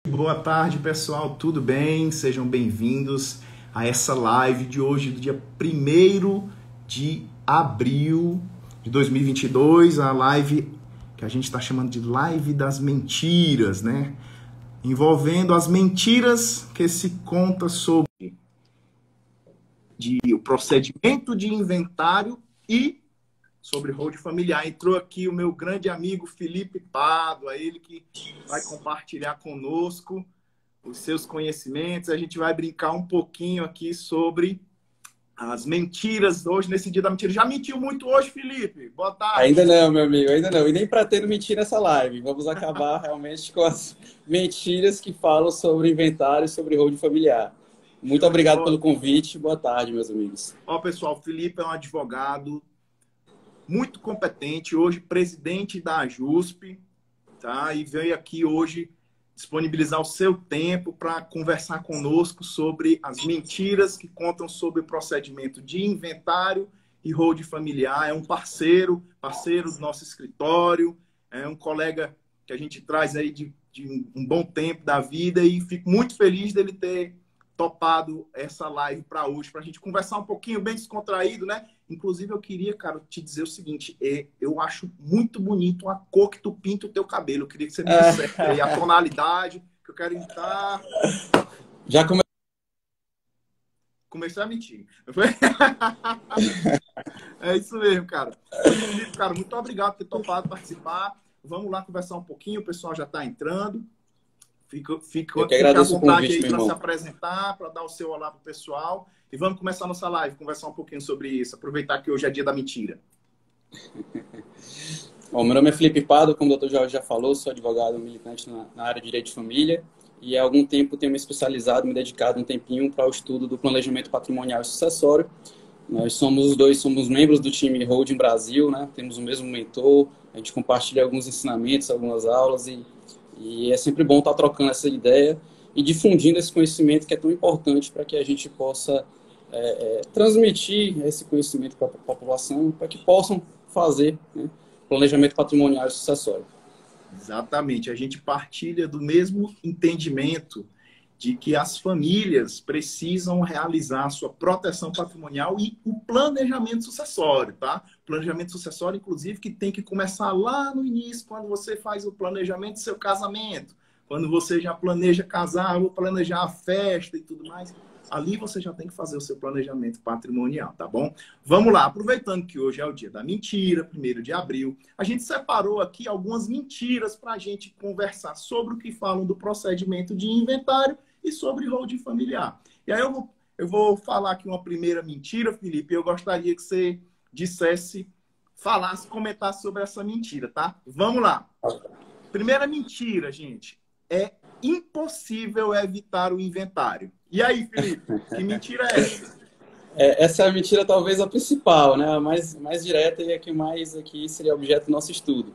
Boa tarde, pessoal. Tudo bem? Sejam bem-vindos a essa live de hoje, do dia 1º de abril de 2022, a live que a gente está chamando de Live das Mentiras, né? Envolvendo as mentiras que se conta sobre o procedimento de inventário e sobre hold familiar. Entrou aqui o meu grande amigo Felipe Pádua, ele que vai compartilhar conosco os seus conhecimentos. A gente vai brincar um pouquinho aqui sobre as mentiras hoje, nesse dia da mentira. Já mentiu muito hoje, Felipe? Boa tarde. Ainda não, meu amigo, ainda não. E nem pretendo mentir nessa live. Vamos acabar realmente com as mentiras que falam sobre inventário e sobre hold familiar. Muito obrigado pelo convite. Boa tarde, meus amigos. Ó, pessoal, o Felipe é um advogado muito competente, hoje presidente da AJUSP, tá? E veio aqui hoje disponibilizar o seu tempo para conversar conosco sobre as mentiras que contam sobre o procedimento de inventário e hold familiar. É um parceiro do nosso escritório, é um colega que a gente traz aí de um bom tempo da vida, e fico muito feliz dele ter topado essa live para hoje, para a gente conversar um pouquinho bem descontraído, né? Inclusive, eu queria, cara, te dizer o seguinte, eu acho muito bonito a cor que tu pinta o teu cabelo. Eu queria que você me dissesse aí a tonalidade, que eu quero entrar. Já Comecei a mentir. É isso mesmo, cara. Cara, muito obrigado por ter topado participar. Vamos lá conversar um pouquinho, o pessoal já está entrando. Eu que Fica à agradeço o vontade convite, aí meu para se irmão. apresentar, para dar o seu olá pro pessoal. E vamos começar a nossa live, conversar um pouquinho sobre isso. Aproveitar que hoje é dia da mentira. Bom, meu nome é Felipe Pádua, como o doutor Jorge já falou, sou advogado militante na área de direito de família e há algum tempo tenho me especializado, me dedicado um tempinho para o estudo do planejamento patrimonial e sucessório. Nós somos membros do time Holding Brasil, né? Temos o mesmo mentor, a gente compartilha alguns ensinamentos, algumas aulas e é sempre bom estar trocando essa ideia e difundindo esse conhecimento que é tão importante para que a gente possa transmitir esse conhecimento para a população, para que possam fazer, né, planejamento patrimonial e sucessório. Exatamente. A gente partilha do mesmo entendimento de que as famílias precisam realizar a sua proteção patrimonial e o planejamento sucessório, tá? Planejamento sucessório, inclusive, que tem que começar lá no início, quando você faz o planejamento do seu casamento, quando você já planeja casar, ou planejar a festa e tudo mais. Ali você já tem que fazer o seu planejamento patrimonial, tá bom? Vamos lá, aproveitando que hoje é o dia da mentira, 1º de abril, a gente separou aqui algumas mentiras para a gente conversar sobre o que falam do procedimento de inventário e sobre holding familiar. E aí eu vou falar aqui uma primeira mentira, Felipe, e eu gostaria que você falasse, comentasse sobre essa mentira, tá? Vamos lá. Primeira mentira, gente, é impossível evitar o inventário. E aí, Felipe, que mentira é essa? Essa é a mentira talvez a principal, né? A mais direta e a que mais aqui seria objeto do nosso estudo.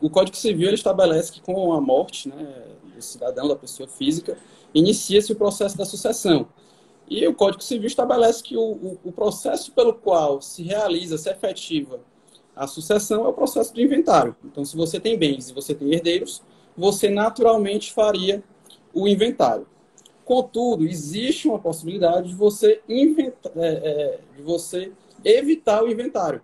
O Código Civil ele estabelece que com a morte, né, do cidadão, da pessoa física, inicia-se o processo da sucessão. E o Código Civil estabelece que o processo pelo qual se realiza, se efetiva a sucessão é o processo de inventário. Então, se você tem bens e você tem herdeiros, você naturalmente faria o inventário. Contudo, existe uma possibilidade de você evitar o inventário,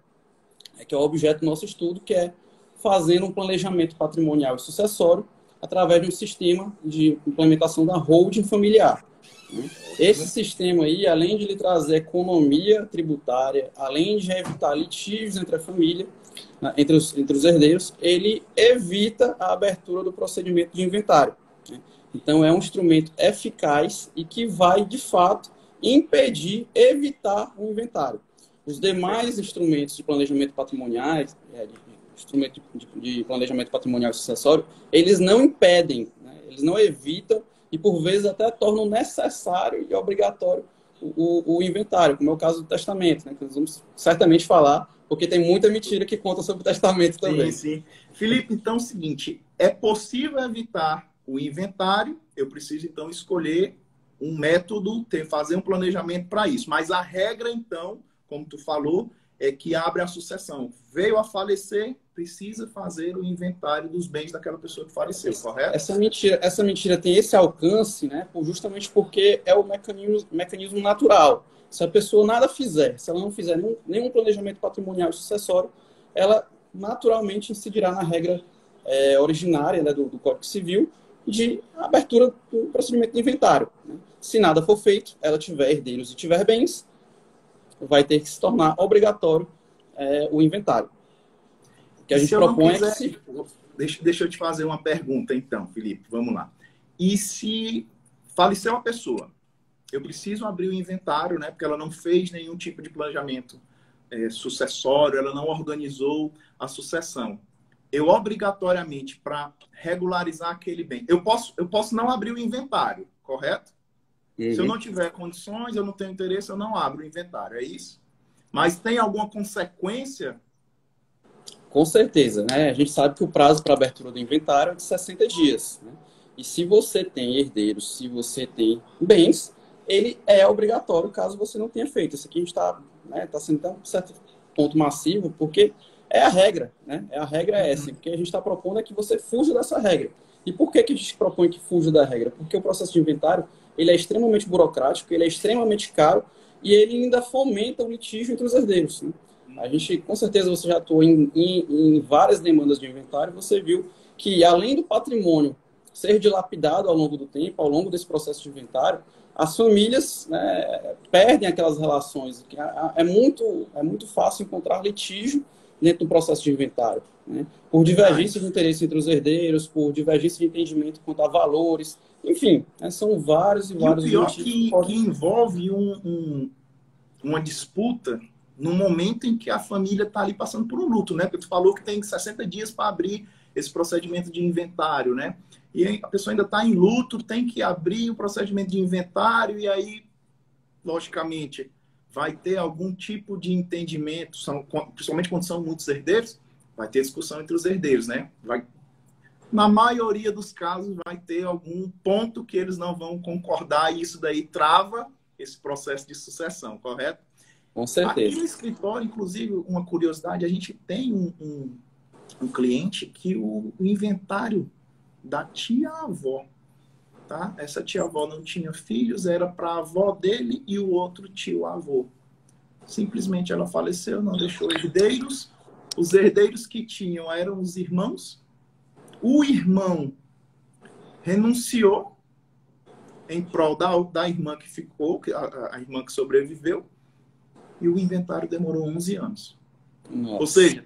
que é o objeto do nosso estudo, que é fazendo um planejamento patrimonial e sucessório através de um sistema de implementação da holding familiar. Esse sistema aí, além de lhe trazer economia tributária, além de evitar litígios entre a família, entre os herdeiros, ele evita a abertura do procedimento de inventário. Então, é um instrumento eficaz e que vai, de fato, evitar o inventário. Os demais instrumentos de planejamento patrimonial, de planejamento patrimonial e sucessório, eles não impedem, né? Eles não evitam e, por vezes, até tornam necessário e obrigatório o inventário, como é o caso do testamento, né? Que nós vamos certamente falar, porque tem muita mentira que conta sobre o testamento também. Sim, sim. Felipe, então é o seguinte, é possível evitar o inventário, eu preciso, então, escolher um método, fazer um planejamento para isso. Mas a regra, então, como tu falou, que abre a sucessão. Veio a falecer, precisa fazer o inventário dos bens daquela pessoa que faleceu, correto? Essa mentira tem esse alcance, né, justamente porque é o mecanismo natural. Se a pessoa nada fizer, se ela não fizer nenhum planejamento patrimonial e sucessório, ela naturalmente incidirá na regra originária, né, do Código Civil de abertura do procedimento de inventário, né? Se nada for feito, ela tiver herdeiros e tiver bens, vai ter que se tornar obrigatório o inventário. O que a gente propõe é que deixa eu te fazer uma pergunta, então, Felipe. Vamos lá. E se faleceu a pessoa, eu preciso abrir o inventário, né? Porque ela não fez nenhum tipo de planejamento sucessório, ela não organizou a sucessão. Eu obrigatoriamente, para regularizar aquele bem, eu posso não abrir o inventário, correto? Se eu não tiver condições, eu não tenho interesse, eu não abro o inventário, é isso? Mas tem alguma consequência? Com certeza, né? A gente sabe que o prazo para abertura do inventário é de 60 dias, né? E se você tem herdeiros, se você tem bens, ele é obrigatório caso você não tenha feito. Isso aqui a gente está sendo um certo ponto massivo, porque é a regra, né? A regra é essa. O que a gente está propondo é que você fuja dessa regra. E por que a gente propõe que fuja da regra? Porque o processo de inventário ele é extremamente burocrático, ele é extremamente caro e ele ainda fomenta o litígio entre os herdeiros, né? A gente, com certeza, você já atuou em várias demandas de inventário, você viu que, além do patrimônio ser dilapidado ao longo do tempo, ao longo desse processo de inventário, as famílias, né, perdem aquelas relações. É muito fácil encontrar litígio dentro do processo de inventário, né? Por divergência de interesse entre os herdeiros, por divergência de entendimento quanto a valores, enfim, né, são vários e vários motivos. E o pior que envolve uma disputa no momento em que a família está ali passando por um luto, né? Porque tu falou que tem 60 dias para abrir esse procedimento de inventário, né? E aí a pessoa ainda está em luto, tem que abrir o procedimento de inventário e aí, logicamente, vai ter algum tipo de entendimento, principalmente quando são muitos herdeiros, vai ter discussão entre os herdeiros, né? Na maioria dos casos, vai ter algum ponto que eles não vão concordar e isso daí trava esse processo de sucessão, correto? Com certeza. Aqui no escritório, inclusive, uma curiosidade, a gente tem um cliente que o inventário da tia-avó, tá? Essa tia-avó não tinha filhos, era para a avó dele e o outro tio-avô. Simplesmente ela faleceu, não deixou herdeiros. Os herdeiros que tinham eram os irmãos. O irmão renunciou em prol da irmã que ficou, a irmã que sobreviveu, e o inventário demorou 11 anos. Nossa. Ou seja,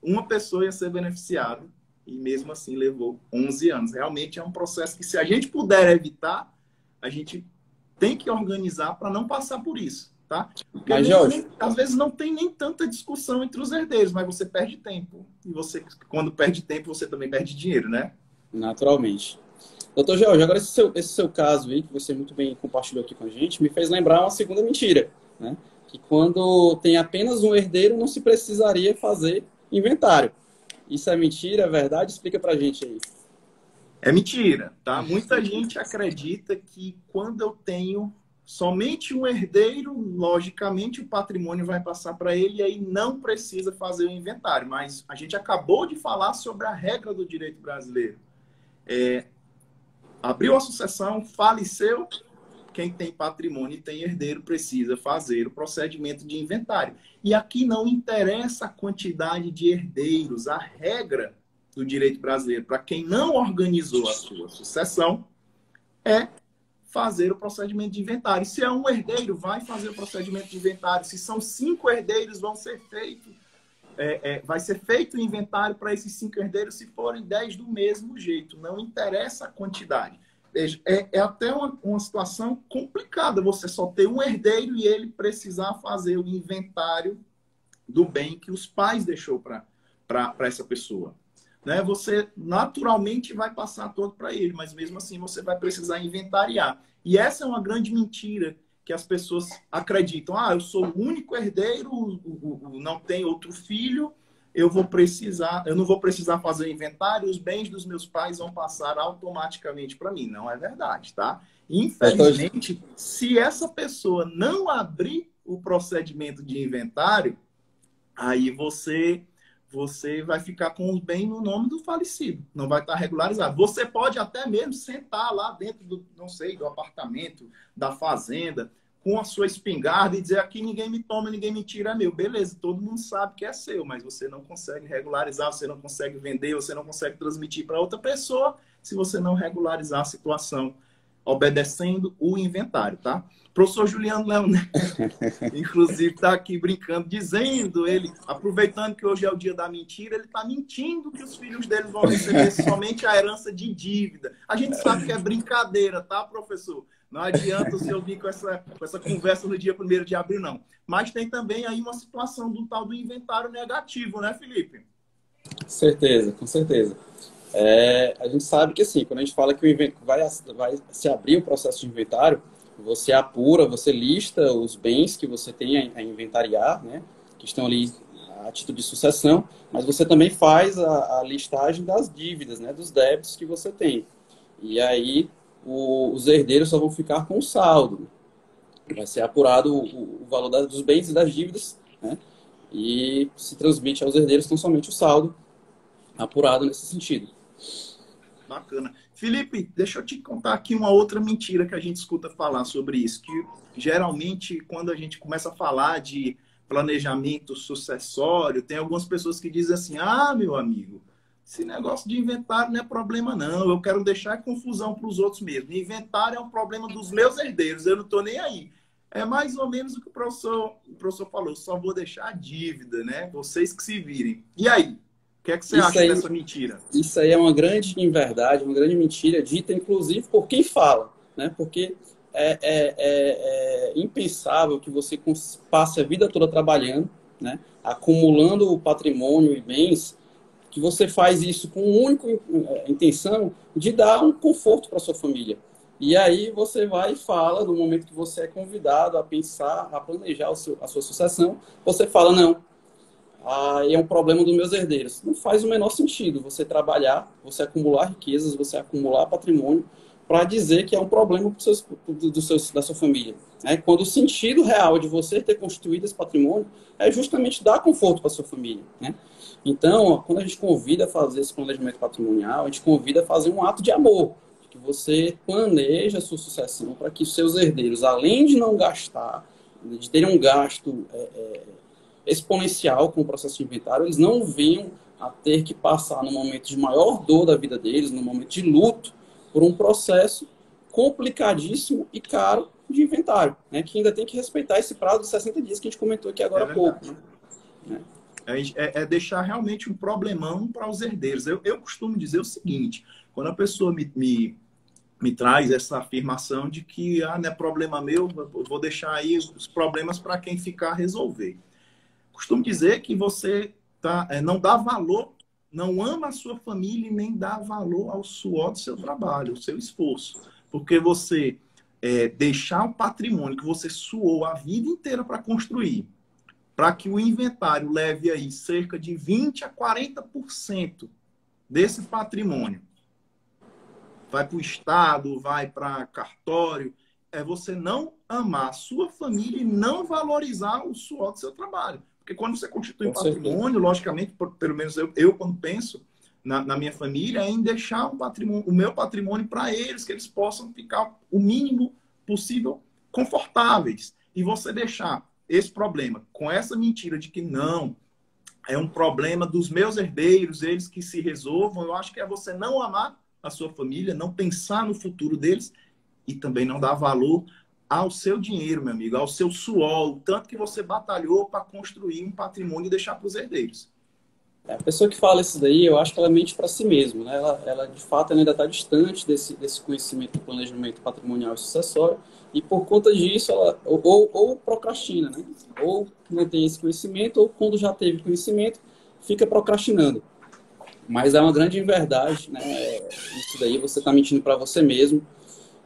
uma pessoa ia ser beneficiada e mesmo assim levou 11 anos. Realmente é um processo que, se a gente puder evitar, a gente tem que organizar para não passar por isso, tá? Porque às vezes não tem nem tanta discussão entre os herdeiros, mas você perde tempo. E você, quando perde tempo, você também perde dinheiro, né? Naturalmente. Doutor Jorge, agora esse seu caso aí, que você muito bem compartilhou aqui com a gente, me fez lembrar uma segunda mentira, né? Que quando tem apenas um herdeiro, não se precisaria fazer inventário. Isso é mentira, é verdade? Explica pra gente aí. É mentira, tá? Muita gente acredita que quando eu tenho somente um herdeiro, logicamente o patrimônio vai passar para ele e aí não precisa fazer o inventário. Mas a gente acabou de falar sobre a regra do direito brasileiro. Abriu a sucessão, faleceu, quem tem patrimônio e tem herdeiro precisa fazer o procedimento de inventário. E aqui não interessa a quantidade de herdeiros. A regra do direito brasileiro, para quem não organizou a sua sucessão, é fazer o procedimento de inventário. Se é um herdeiro, vai fazer o procedimento de inventário. Se são 5 herdeiros, vai ser feito o inventário para esses 5 herdeiros, se forem 10 do mesmo jeito. Não interessa a quantidade. Veja, é até uma situação complicada você só ter um herdeiro e ele precisar fazer o inventário do bem que os pais deixou para essa pessoa. Né? Você naturalmente vai passar todo para ele, mas mesmo assim você vai precisar inventariar. E essa é uma grande mentira que as pessoas acreditam. Eu sou o único herdeiro, não tem outro filho, eu não vou precisar fazer inventário, os bens dos meus pais vão passar automaticamente para mim. Não é verdade, tá? Infelizmente, se essa pessoa não abrir o procedimento de inventário, aí você vai ficar com o bem no nome do falecido, não vai estar regularizado. Você pode até mesmo sentar lá dentro do, não sei, do apartamento, da fazenda, com a sua espingarda e dizer: aqui ninguém me toma, ninguém me tira, é meu. Beleza, todo mundo sabe que é seu, mas você não consegue regularizar, você não consegue vender, você não consegue transmitir para outra pessoa se você não regularizar a situação, obedecendo o inventário, tá? Professor Juliano Leonel, inclusive, está aqui brincando, dizendo, ele, aproveitando que hoje é o dia da mentira, ele está mentindo que os filhos deles vão receber somente a herança de dívida. A gente sabe que é brincadeira, tá, professor? Não adianta o senhor vir com essa conversa no dia 1º de abril, não. Mas tem também aí uma situação do tal do inventário negativo, né, Felipe? Certeza, com certeza. A gente sabe que, assim, quando a gente fala que vai se abrir o processo de inventário, você apura, você lista os bens que você tem a inventariar, né, que estão ali a título de sucessão, mas você também faz a listagem das dívidas, né, dos débitos que você tem. E aí os herdeiros só vão ficar com o saldo. Vai ser apurado o valor dos bens e das dívidas, né, e se transmite aos herdeiros tão somente o saldo apurado nesse sentido. Bacana. Felipe, deixa eu te contar aqui uma outra mentira que a gente escuta falar sobre isso, que geralmente quando a gente começa a falar de planejamento sucessório, tem algumas pessoas que dizem assim: ah, meu amigo, esse negócio de inventário não é problema não, eu quero deixar confusão para os outros mesmo. Inventário é um problema dos meus herdeiros, eu não estou nem aí. É mais ou menos o que o professor falou, só vou deixar a dívida, né? Vocês que se virem. E aí? O que é que você acha dessa mentira? Isso aí é uma grande inverdade, uma grande mentira, dita inclusive por quem fala, né? Porque é impensável que você passe a vida toda trabalhando, né? Acumulando o patrimônio e bens, que você faz isso com a única intenção de dar um conforto para sua família. E aí você vai e fala, no momento que você é convidado a pensar, a planejar a sua sucessão, você fala: não, é um problema dos meus herdeiros. Não faz o menor sentido você trabalhar, você acumular riquezas, você acumular patrimônio, para dizer que é um problema da sua família. Quando o sentido real de você ter constituído esse patrimônio é justamente dar conforto para sua família. Então, quando a gente convida a fazer esse planejamento patrimonial, a gente convida a fazer um ato de amor, que você planeja a sua sucessão para que os seus herdeiros, além de não gastar, de terem um gasto exponencial com o processo de inventário, eles não venham a ter que passar no momento de maior dor da vida deles, no momento de luto, por um processo complicadíssimo e caro de inventário, que ainda tem que respeitar esse prazo de 60 dias que a gente comentou aqui agora há pouco. É deixar realmente um problemão para os herdeiros. Eu costumo dizer o seguinte: quando a pessoa me traz essa afirmação de que não é problema meu, eu vou deixar aí os problemas para quem ficar resolver. Costumo dizer que você não dá valor, não ama a sua família e nem dá valor ao suor do seu trabalho, ao seu esforço. Porque você deixar o patrimônio que você suou a vida inteira para construir, para que o inventário leve aí cerca de 20% a 40% desse patrimônio, vai para o Estado, vai para cartório, é você não amar a sua família e não valorizar o suor do seu trabalho. Porque quando você constitui um patrimônio, logicamente, pelo menos eu quando penso na minha família, é em deixar o meu patrimônio para eles, que eles possam ficar o mínimo possível confortáveis. E você deixar esse problema com essa mentira de que não, é um problema dos meus herdeiros, eles que se resolvam, eu acho que é você não amar a sua família, não pensar no futuro deles e também não dar valor ao seu dinheiro, meu amigo, ao seu suor, o tanto que você batalhou para construir um patrimônio e deixar para os herdeiros. A pessoa que fala isso daí, eu acho que ela mente para si mesma, né? Ela de fato ainda está distante desse conhecimento do planejamento patrimonial e sucessório, e por conta disso ela ou procrastina, né? Ou não tem esse conhecimento, ou quando já teve conhecimento, fica procrastinando. Mas é uma grande inverdade, né? Isso daí você está mentindo para você mesmo.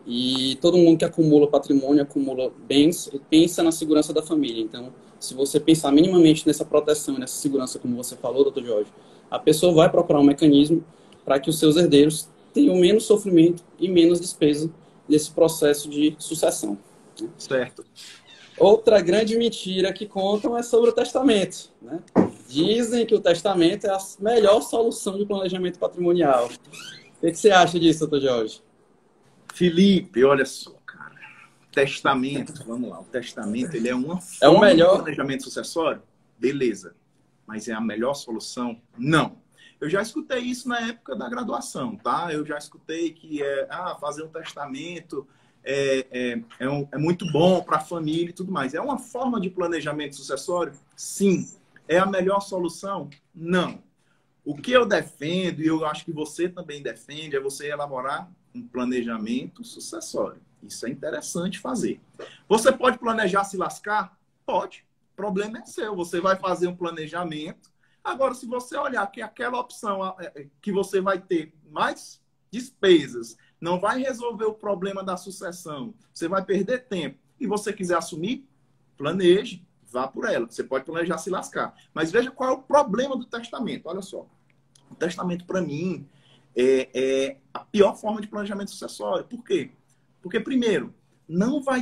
E todo mundo que acumula patrimônio, acumula bens, pensa na segurança da família. Então, se você pensar minimamente nessa proteção e nessa segurança, como você falou, doutor Jorge, a pessoa vai procurar um mecanismo para que os seus herdeiros tenham menos sofrimento e menos despesa nesse processo de sucessão. Certo. Outra grande mentira que contam é sobre o testamento, né? Dizem que o testamento é a melhor solução de planejamento patrimonial. O que você acha disso, doutor Jorge? Felipe, olha só, cara. Testamento, vamos lá. O testamento, ele é uma É o forma de melhor? planejamento sucessório? Beleza. Mas é a melhor solução? Não. Eu já escutei isso na época da graduação, tá? Eu já escutei que fazer um testamento é muito bom para a família e tudo mais. É uma forma de planejamento sucessório? Sim. É a melhor solução? Não. O que eu defendo, e eu acho que você também defende, é você elaborar um planejamento sucessório. Isso é interessante fazer. Você pode planejar se lascar? Pode. O problema é seu. Você vai fazer um planejamento. Agora, se você olhar que aquela opção que você vai ter mais despesas, não vai resolver o problema da sucessão, você vai perder tempo, e você quiser assumir, planeje, vá por ela. Você pode planejar se lascar. Mas veja qual é o problema do testamento. Olha só. O testamento, para mim, é a pior forma de planejamento sucessório. Por quê? Porque, primeiro, não vai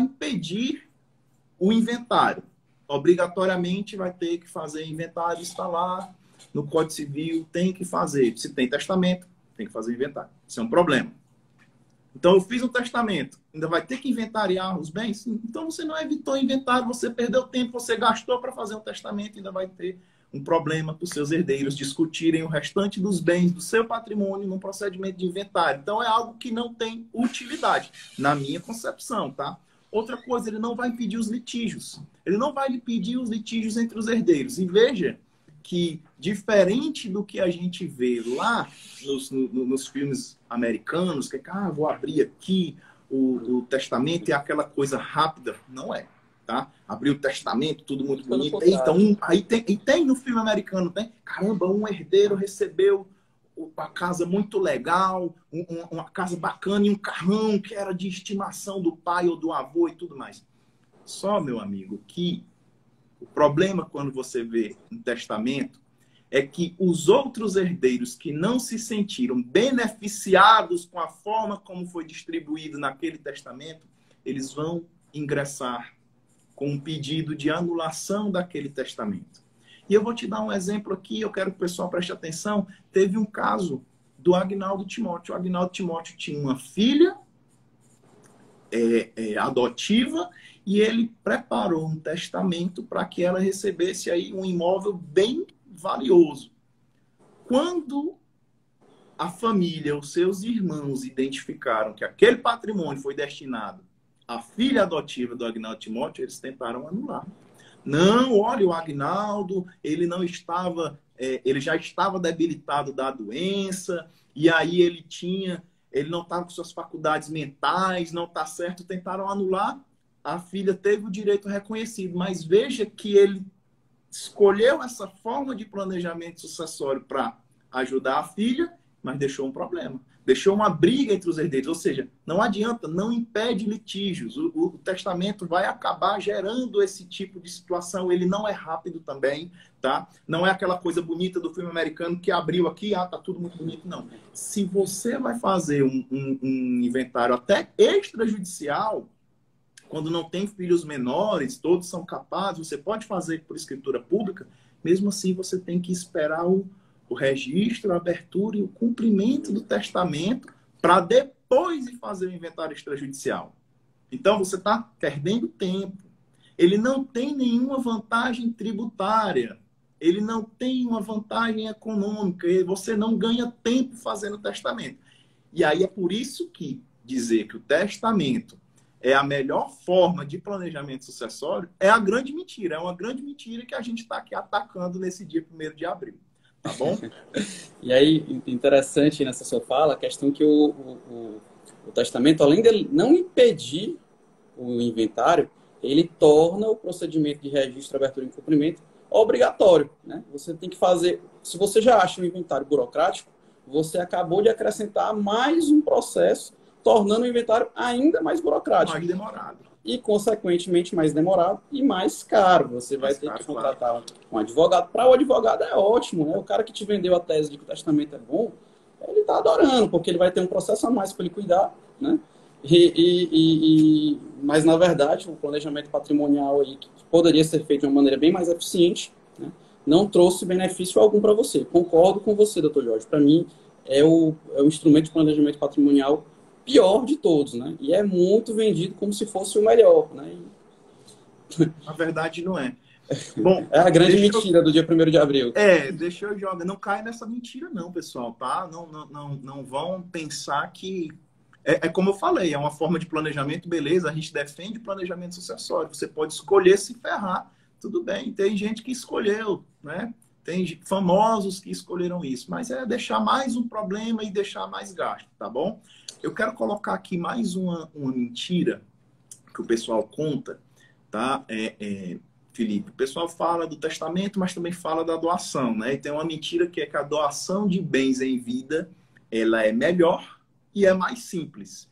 impedir o inventário. Obrigatoriamente vai ter que fazer inventário, está lá no Código Civil, tem que fazer. Se tem testamento, tem que fazer inventário. Isso é um problema. Então, eu fiz um testamento, ainda vai ter que inventariar os bens? Então, você não evitou inventário, você perdeu tempo, você gastou para fazer um testamento, ainda vai ter um problema para os seus herdeiros discutirem o restante dos bens do seu patrimônio num procedimento de inventário. Então, é algo que não tem utilidade, na minha concepção, tá? Outra coisa, ele não vai impedir os litígios. Ele não vai impedir os litígios entre os herdeiros. E veja que, diferente do que a gente vê lá nos filmes americanos, que vou abrir aqui, o testamento é aquela coisa rápida. Não é, tá? Abrir o testamento, tudo muito bonito. Eita, aí tem no filme americano, tem? Caramba, um herdeiro recebeu uma casa muito legal, uma casa bacana e um carrão que era de estimação do pai ou do avô e tudo mais. Só, meu amigo, que o problema quando você vê um testamento é que os outros herdeiros que não se sentiram beneficiados com a forma como foi distribuído naquele testamento, eles vão ingressar com um pedido de anulação daquele testamento. E eu vou te dar um exemplo aqui, eu quero que o pessoal preste atenção. Teve um caso do Agnaldo Timóteo. O Agnaldo Timóteo tinha uma filha adotiva e ele preparou um testamento para que ela recebesse aí um imóvel bem valioso. Quando a família, os seus irmãos identificaram que aquele patrimônio foi destinado à filha adotiva do Agnaldo Timóteo, eles tentaram anular. Não, olha, o Agnaldo, ele não estava, ele já estava debilitado da doença, e aí ele não estava com suas faculdades mentais, não está certo, tentaram anular, a filha teve o direito reconhecido, mas veja que ele escolheu essa forma de planejamento sucessório para ajudar a filha, mas deixou um problema. Deixou uma briga entre os herdeiros. Ou seja, não adianta, não impede litígios. O testamento vai acabar gerando esse tipo de situação. Ele não é rápido também, tá? Não é aquela coisa bonita do filme americano que abriu aqui, tá tudo muito bonito, não. Se você vai fazer um inventário até extrajudicial, quando não tem filhos menores, todos são capazes, você pode fazer por escritura pública, mesmo assim você tem que esperar o registro, a abertura e o cumprimento do testamento para depois de fazer o inventário extrajudicial. Então, você está perdendo tempo. Ele não tem nenhuma vantagem tributária. Ele não tem uma vantagem econômica. Você não ganha tempo fazendo o testamento. E aí é por isso que dizer que o testamento é a melhor forma de planejamento sucessório é a grande mentira. É uma grande mentira que a gente está aqui atacando nesse dia 1º de abril. Tá bom? E aí, interessante nessa sua fala, a questão que o testamento, além de não impedir o inventário, ele torna o procedimento de registro, abertura e cumprimento obrigatório, né? Você tem que fazer... Se você já acha o inventário burocrático, você acabou de acrescentar mais um processo, tornando o inventário ainda mais burocrático. Mais demorado. E, consequentemente, mais demorado e mais caro. Você vai ter que contratar um advogado. Para o advogado é ótimo, né? O cara que te vendeu a tese de que o testamento é bom, ele está adorando, porque ele vai ter um processo a mais para ele cuidar, né? Mas, na verdade, o planejamento patrimonial aí, que poderia ser feito de uma maneira bem mais eficiente, né, não trouxe benefício algum para você. Concordo com você, doutor Jorge. Para mim, é o instrumento de planejamento patrimonial pior de todos, né? E é muito vendido como se fosse o melhor, né? Na verdade, não é. Bom, É a grande mentira do dia 1º de abril. Deixa eu jogar. Não cai nessa mentira, não, pessoal, tá? Não vão pensar que. É como eu falei, é uma forma de planejamento, beleza, a gente defende planejamento sucessório. Você pode escolher se ferrar, tudo bem. Tem gente que escolheu, né? Tem famosos que escolheram isso, mas é deixar mais um problema e deixar mais gasto, tá bom? Eu quero colocar aqui mais uma mentira que o pessoal conta, tá? Felipe, o pessoal fala do testamento, mas também fala da doação, né? E tem uma mentira que é que a doação de bens em vida, ela é melhor e é mais simples.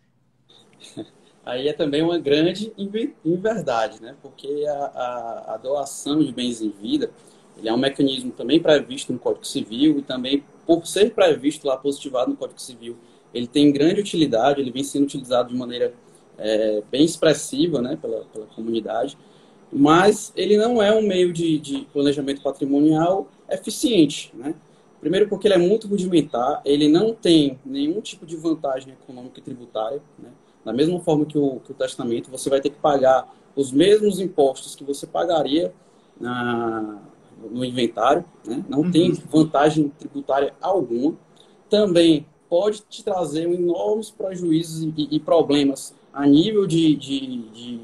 Aí é também uma grande inverdade, né? Porque a doação de bens em vida, ele é um mecanismo também previsto no Código Civil e também, por ser previsto lá, positivado no Código Civil, ele tem grande utilidade, ele vem sendo utilizado de maneira bem expressiva, né, pela comunidade, mas ele não é um meio de planejamento patrimonial eficiente, né? Primeiro porque ele é muito rudimentar, ele não tem nenhum tipo de vantagem econômica e tributária, né? Da mesma forma que o testamento, você vai ter que pagar os mesmos impostos que você pagaria no inventário, né? Não tem vantagem tributária alguma. Também pode te trazer enormes prejuízos e problemas a nível de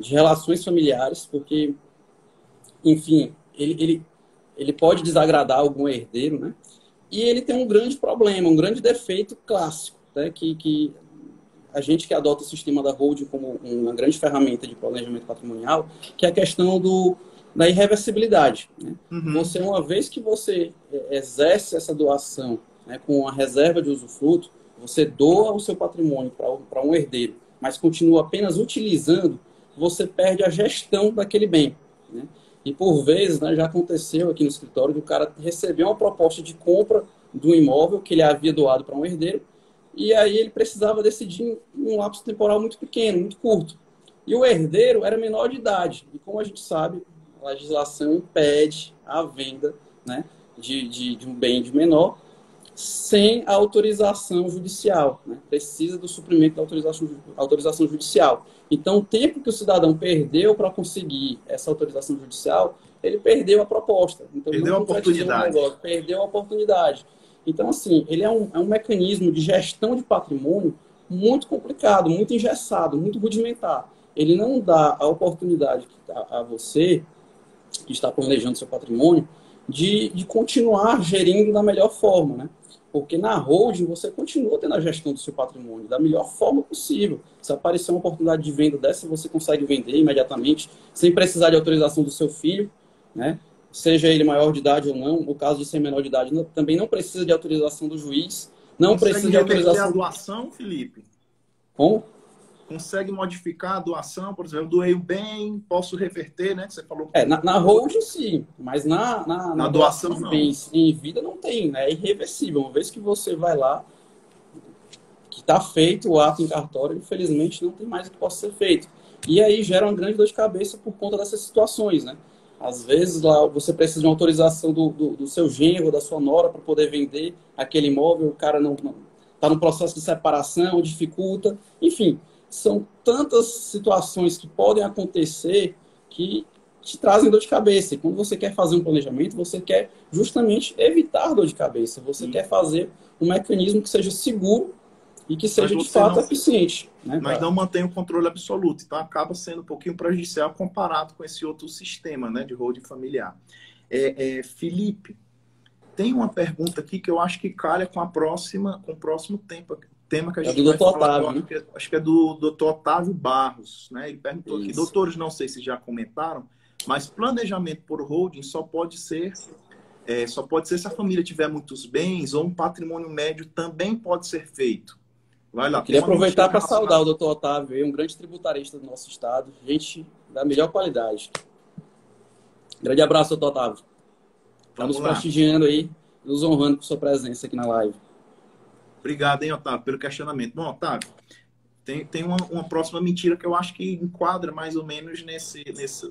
relações familiares, porque, enfim, ele pode desagradar algum herdeiro, né? E ele tem um grande problema, um grande defeito clássico, né? Que a gente que adota o sistema da holding como uma grande ferramenta de planejamento patrimonial, que é a questão da irreversibilidade, né? Você, uma vez que você exerce essa doação, né, com a reserva de usufruto, você doa o seu patrimônio para um herdeiro, mas continua apenas utilizando, você perde a gestão daquele bem, né? E por vezes, né, já aconteceu aqui no escritório, do cara receber uma proposta de compra do imóvel que ele havia doado para um herdeiro, e aí ele precisava decidir em um lapso temporal muito pequeno, muito curto. E o herdeiro era menor de idade. E como a gente sabe, a legislação impede a venda, né, de um bem de menor sem a autorização judicial, né? Precisa do suprimento da autorização judicial. Então, o tempo que o cidadão perdeu para conseguir essa autorização judicial, ele perdeu a proposta. Então, perdeu a oportunidade. Perdeu a oportunidade. Então, assim, ele é um mecanismo de gestão de patrimônio muito complicado, muito engessado, muito rudimentar. Ele não dá a oportunidade a você, que está planejando seu patrimônio, de continuar gerindo da melhor forma, né? Porque na holding você continua tendo a gestão do seu patrimônio da melhor forma possível. Se aparecer uma oportunidade de venda dessa, você consegue vender imediatamente, sem precisar de autorização do seu filho, né? Seja ele maior de idade ou não. No caso de ser menor de idade, também não precisa de autorização do juiz. Não precisa de autorização. A doação, Felipe? Como? Consegue modificar a doação, por exemplo, doei o bem, posso reverter, né? Você falou. Na holding sim, mas na doação de bens em vida não tem, né? É irreversível. Uma vez que você vai lá, que está feito o ato em cartório, infelizmente não tem mais o que possa ser feito. E aí gera uma grande dor de cabeça por conta dessas situações, né? Às vezes lá você precisa de uma autorização do seu genro, da sua nora, para poder vender aquele imóvel, o cara não está no processo de separação, dificulta, enfim. São tantas situações que podem acontecer que te trazem dor de cabeça. E quando você quer fazer um planejamento, você quer justamente evitar dor de cabeça. Você quer fazer um mecanismo que seja seguro e que seja de fato eficiente, né? Mas não mantém o controle absoluto. Então acaba sendo um pouquinho prejudicial comparado com esse outro sistema, né, de holding familiar. Felipe, tem uma pergunta aqui que eu acho que calha com o próximo tema que a gente vai falar agora, né? Acho que é do Dr. Otávio Barros, né? Ele perguntou aqui, doutores, não sei se já comentaram, mas planejamento por holding só pode ser se a família tiver muitos bens ou um patrimônio médio também pode ser feito. Vai lá. Eu queria aproveitar para saudar o Dr. Otávio, um grande tributarista do nosso estado, gente da melhor qualidade. Grande abraço, Dr. Otávio. Estamos prestigiando aí, nos honrando por sua presença aqui na live. Obrigado, hein, Otávio, pelo questionamento. Bom, Otávio, Tem uma próxima mentira que eu acho que enquadra mais ou menos nesse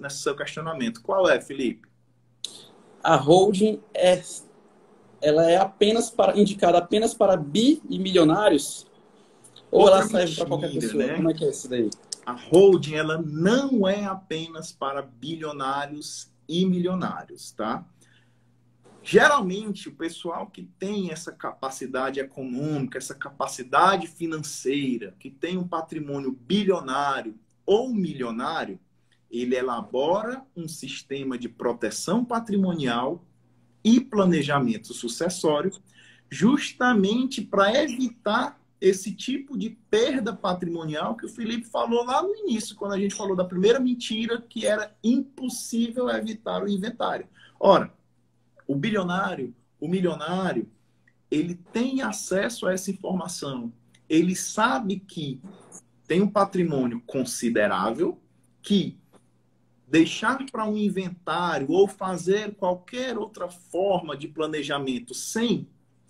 seu questionamento. Qual é, Felipe? A holding ela é indicada apenas para bi e milionários? Ou Outra ela serve para qualquer mentira, pessoa? né? Como é que é isso daí? A holding, ela não é apenas para bilionários e milionários, tá? Geralmente, o pessoal que tem essa capacidade econômica, essa capacidade financeira, que tem um patrimônio bilionário ou milionário, ele elabora um sistema de proteção patrimonial e planejamento sucessório, justamente para evitar esse tipo de perda patrimonial que o Felipe falou lá no início, quando a gente falou da primeira mentira, que era impossível evitar o inventário. Ora, o bilionário, o milionário, ele tem acesso a essa informação. Ele sabe que tem um patrimônio considerável, que deixar para um inventário ou fazer qualquer outra forma de planejamento sem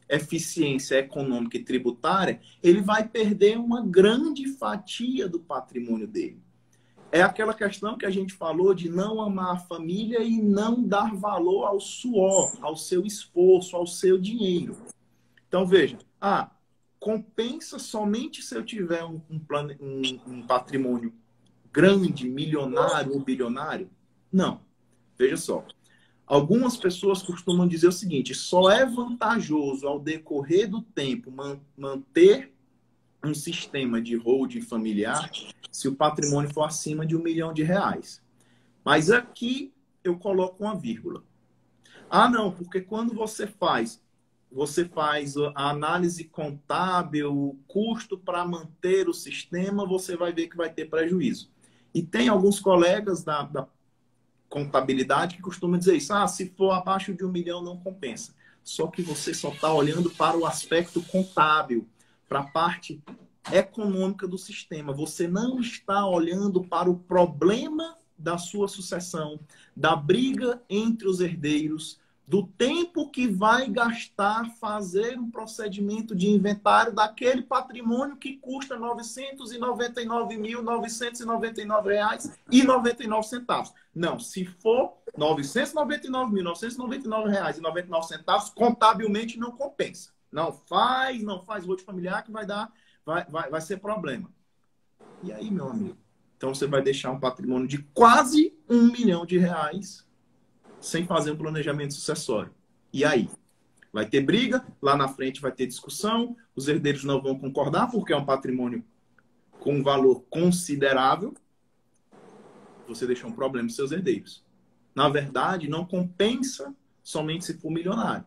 eficiência econômica e tributária, ele vai perder uma grande fatia do patrimônio dele. É aquela questão que a gente falou de não amar a família e não dar valor ao suor, ao seu esforço, ao seu dinheiro. Então, veja, compensa somente se eu tiver um patrimônio grande, milionário ou bilionário? Não. Veja só. Algumas pessoas costumam dizer o seguinte: só é vantajoso ao decorrer do tempo manter um sistema de holding familiar se o patrimônio for acima de R$ 1 milhão. Mas aqui eu coloco uma vírgula. Não, porque quando você faz a análise contábil, o custo para manter o sistema, você vai ver que vai ter prejuízo. E tem alguns colegas da contabilidade que costumam dizer isso. Se for abaixo de R$ 1 milhão, não compensa. Só que você só está olhando para o aspecto contábil, para a parte econômica do sistema. Você não está olhando para o problema da sua sucessão, da briga entre os herdeiros, do tempo que vai gastar fazer um procedimento de inventário daquele patrimônio que custa R$ 999.999,99. Não, se for R$ 999.999,99, contabilmente não compensa. Não faz holding familiar que vai ser problema. E aí, meu amigo? Então você vai deixar um patrimônio de quase R$ 1 milhão sem fazer um planejamento sucessório. E aí? Vai ter briga, lá na frente vai ter discussão, os herdeiros não vão concordar porque é um patrimônio com um valor considerável. Você deixou um problema para os seus herdeiros. Na verdade, não compensa somente se for milionário.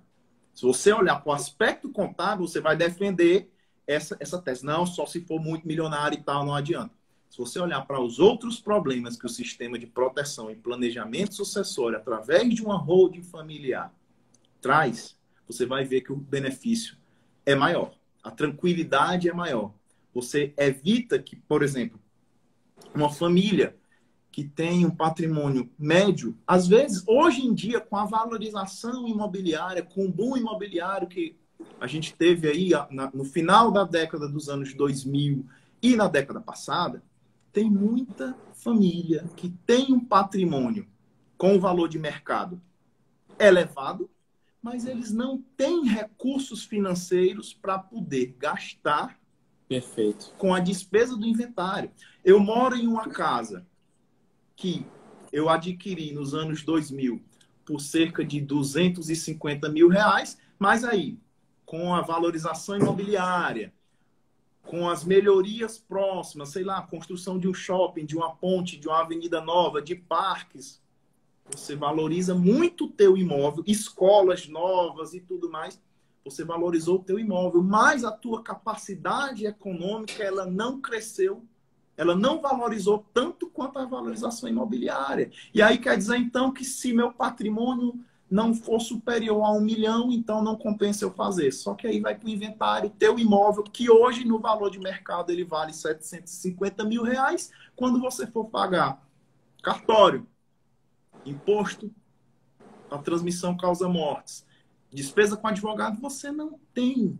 Se você olhar para o aspecto contábil, você vai defender essa tese. Não, só se for muito milionário e tal, não adianta. Se você olhar para os outros problemas que o sistema de proteção e planejamento sucessório, através de uma holding familiar, traz, você vai ver que o benefício é maior. A tranquilidade é maior. Você evita que, por exemplo, uma família que tem um patrimônio médio, às vezes, hoje em dia, com a valorização imobiliária, com o boom imobiliário que a gente teve aí no final da década dos anos 2000 e na década passada, tem muita família que tem um patrimônio com valor de mercado elevado, mas eles não têm recursos financeiros para poder gastar. Perfeito. Com a despesa do inventário. Eu moro em uma casa que eu adquiri nos anos 2000 por cerca de R$ 250 mil, mas aí, com a valorização imobiliária, com as melhorias próximas, sei lá, a construção de um shopping, de uma ponte, de uma avenida nova, de parques, você valoriza muito o teu imóvel, escolas novas e tudo mais, você valorizou o teu imóvel, mas a tua capacidade econômica, ela não cresceu, ela não valorizou tanto quanto a valorização imobiliária. E aí quer dizer, então, que se meu patrimônio não for superior a R$ 1 milhão, então não compensa eu fazer. Só que aí vai para o inventário, teu imóvel, que hoje no valor de mercado ele vale R$ 750 mil, quando você for pagar cartório, imposto, a transmissão causa mortes, despesa com advogado, você não tem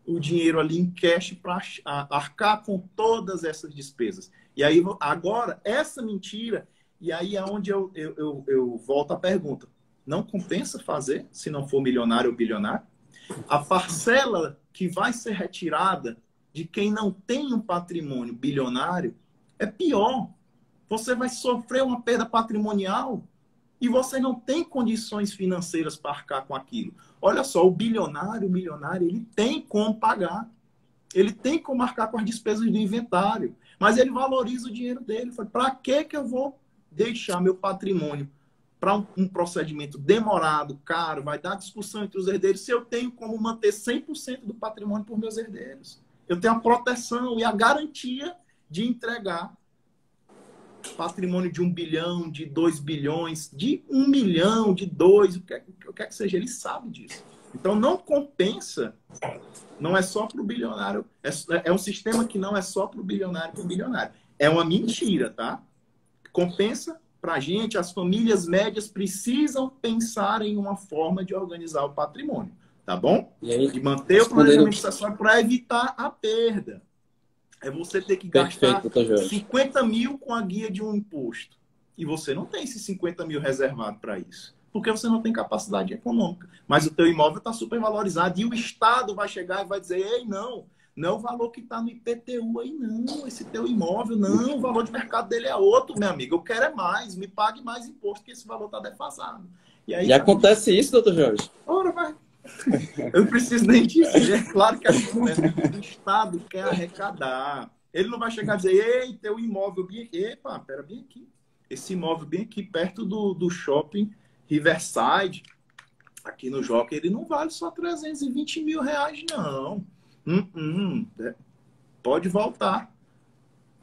o dinheiro ali em cash para arcar com todas essas despesas. E aí, agora, essa mentira, e aí é onde eu volto à pergunta. Não compensa fazer, se não for milionário ou bilionário? A parcela que vai ser retirada de quem não tem um patrimônio bilionário é pior. Você vai sofrer uma perda patrimonial e você não tem condições financeiras para arcar com aquilo. Olha só, o milionário, ele tem como pagar. Ele tem como arcar com as despesas do inventário. Mas ele valoriza o dinheiro dele. Para que eu vou deixar meu patrimônio para um procedimento demorado, caro, vai dar discussão entre os herdeiros, se eu tenho como manter 100% do patrimônio por meus herdeiros? Eu tenho a proteção e a garantia de entregar patrimônio de 1 bilhão, de 2 bilhões, de 1 milhão, de 2, o que quer que seja, ele sabe disso. Então, não compensa, não é só para o bilionário, é um sistema que não é só para o bilionário, É uma mentira, tá? Compensa para a gente, as famílias médias precisam pensar em uma forma de organizar o patrimônio, tá bom? E aí, de manter o planejamento sucessório para evitar a perda. É você ter que gastar 50 mil com a guia de um imposto. E você não tem esses 50 mil reservado para isso. Porque você não tem capacidade econômica. Mas o teu imóvel está super valorizado. E o Estado vai chegar e vai dizer, ei, não é o valor que está no IPTU aí, não. Esse teu imóvel, não. O valor de mercado dele é outro, meu amigo. Eu quero é mais. Me pague mais imposto, que esse valor está defasado. E aí, acontece isso, doutor Jorge? Ora, vai. Eu não preciso nem dizer. É claro que acontece. O Estado quer arrecadar. Ele não vai chegar e dizer, ei, teu imóvel bem aqui. Epa, pera, bem aqui. Esse imóvel bem aqui, perto do shopping Riverside, aqui no Jockey, ele não vale só 320 mil reais, não. Pode voltar.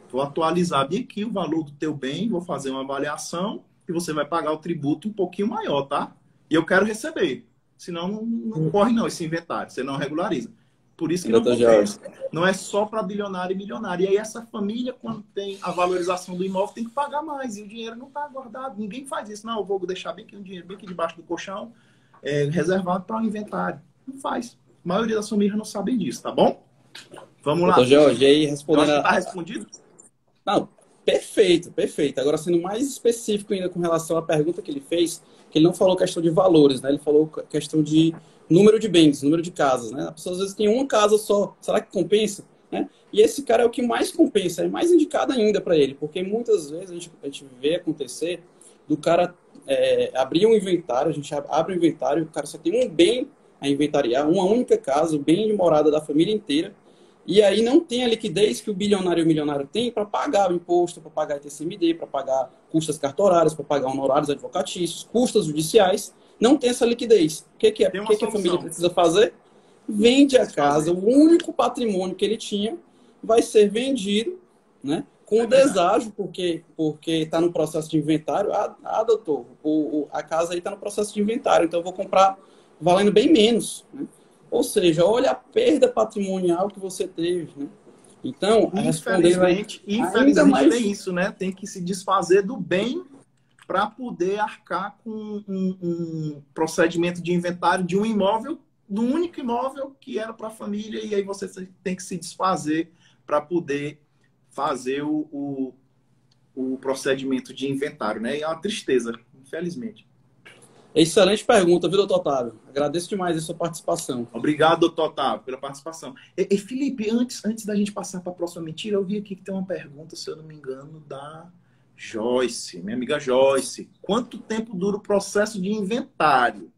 Vou atualizar bem aqui o valor do teu bem, vou fazer uma avaliação e você vai pagar o tributo um pouquinho maior, tá? E eu quero receber. Senão não corre não esse inventário, você não regulariza. Por isso que não compensa. Não é só para bilionário e milionário. E aí essa família, quando tem a valorização do imóvel, tem que pagar mais. E o dinheiro não está guardado. Ninguém faz isso. Não, eu vou deixar bem aqui um dinheiro bem aqui debaixo do colchão, reservado para o inventário. Não faz. A maioria das famílias não sabem disso, tá bom? Vamos lá. Doutor Jorge, aí respondendo... Está respondido? Não, perfeito, perfeito. Agora, sendo mais específico ainda com relação à pergunta que ele fez, que ele não falou questão de valores, né? Ele falou questão de número de bens, número de casas, né? A pessoa às vezes tem uma casa só, será que compensa? Né? E esse cara é o que mais compensa, é mais indicado ainda para ele, porque muitas vezes a gente vê acontecer do cara abrir um inventário, a gente abre um inventário, o cara só tem um bem a inventariar, uma única casa, o bem de morada da família inteira, e aí não tem a liquidez que o bilionário e o milionário tem para pagar o imposto, para pagar ITCMD, para pagar custas cartorárias, para pagar honorários advocatícios, custas judiciais. Não tem essa liquidez. O que a família precisa fazer? Vende a casa, o único patrimônio que ele tinha vai ser vendido, né, com o deságio, porque está no processo de inventário. Doutor, a casa aí está no processo de inventário, então eu vou comprar valendo bem menos, né? Ou seja, olha a perda patrimonial que você teve, né? Então, infelizmente tem isso, né? Tem que se desfazer do bem para poder arcar com um procedimento de inventário de um imóvel, do único imóvel que era para a família, e aí você tem que se desfazer para poder fazer o procedimento de inventário, né? E é uma tristeza, infelizmente. Excelente pergunta, viu, doutor Otávio? Agradeço demais a sua participação. Obrigado, doutor Otávio, pela participação. E Felipe, antes da gente passar para a próxima mentira, eu vi aqui que tem uma pergunta, se eu não me engano, da Joyce, minha amiga Joyce. Quanto tempo dura o processo de inventário?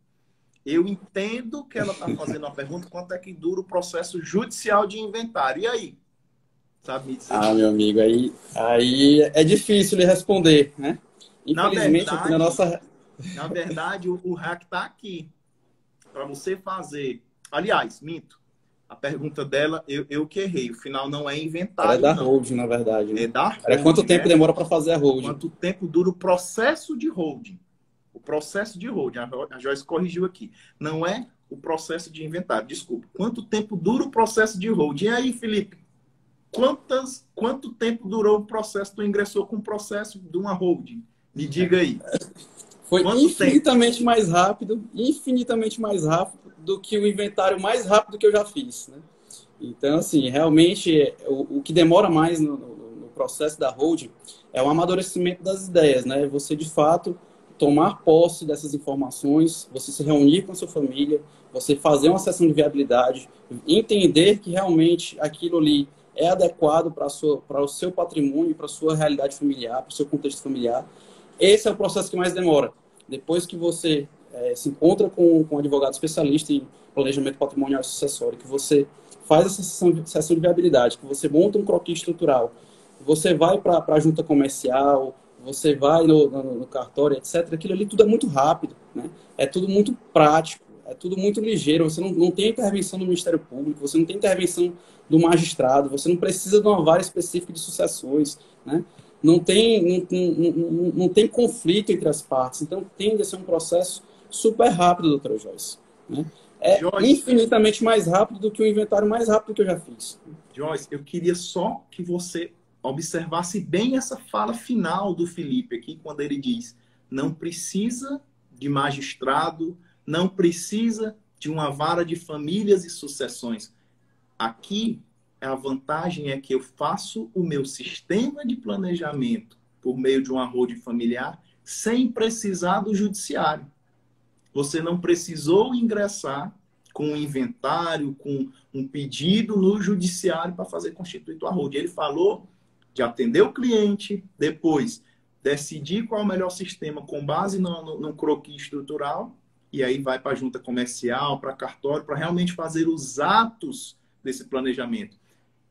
Eu entendo que ela está fazendo uma pergunta, quanto é que dura o processo judicial de inventário? E aí? Sabe me dizer? Meu amigo, aí é difícil lhe responder, né? Infelizmente, aqui na nossa... Na verdade, o hack está aqui. Para você fazer... Aliás, minto. A pergunta dela, eu que errei. O final não é inventário, é da holding, na verdade. Né? É da holding. Era quanto tempo demora para fazer a holding? Quanto tempo dura o processo de holding? O processo de holding. A Joyce corrigiu aqui. Não é o processo de inventário. Desculpa. Quanto tempo dura o processo de holding? E aí, Felipe? Quanto tempo durou o processo? Tu ingressou com o processo de uma holding? Me diga aí. Foi infinitamente mais rápido do que o inventário mais rápido que eu já fiz, né? Então, assim, realmente, o que demora mais no processo da holding é o amadurecimento das ideias, né? Você, de fato, tomar posse dessas informações, você se reunir com a sua família, você fazer uma sessão de viabilidade, entender que realmente aquilo ali é adequado para o seu patrimônio, para a sua realidade familiar, para o seu contexto familiar. Esse é o processo que mais demora. Depois que você se encontra com um advogado especialista em planejamento patrimonial e sucessório, que você faz essa sessão de viabilidade, que você monta um croquis estrutural, você vai para a junta comercial, você vai no cartório, etc. Aquilo ali tudo é muito rápido, né? É tudo muito prático, é tudo muito ligeiro. Você não tem intervenção do Ministério Público, você não tem intervenção do magistrado, você não precisa de uma vara específica de sucessões, né? Não tem conflito entre as partes. Então, tende a ser um processo super rápido, doutora Joyce, né? É Joyce, infinitamente mais rápido do que o inventário mais rápido que eu já fiz. Joyce, eu queria só que você observasse bem essa fala final do Felipe aqui, quando ele diz: não precisa de magistrado, não precisa de uma vara de famílias e sucessões. Aqui, a vantagem é que eu faço o meu sistema de planejamento por meio de uma holding familiar sem precisar do judiciário. Você não precisou ingressar com um inventário, com um pedido no judiciário para fazer constituir tua holding. Ele falou de atender o cliente, depois decidir qual é o melhor sistema com base no croquis estrutural, e aí vai para a junta comercial, para cartório, para realmente fazer os atos desse planejamento.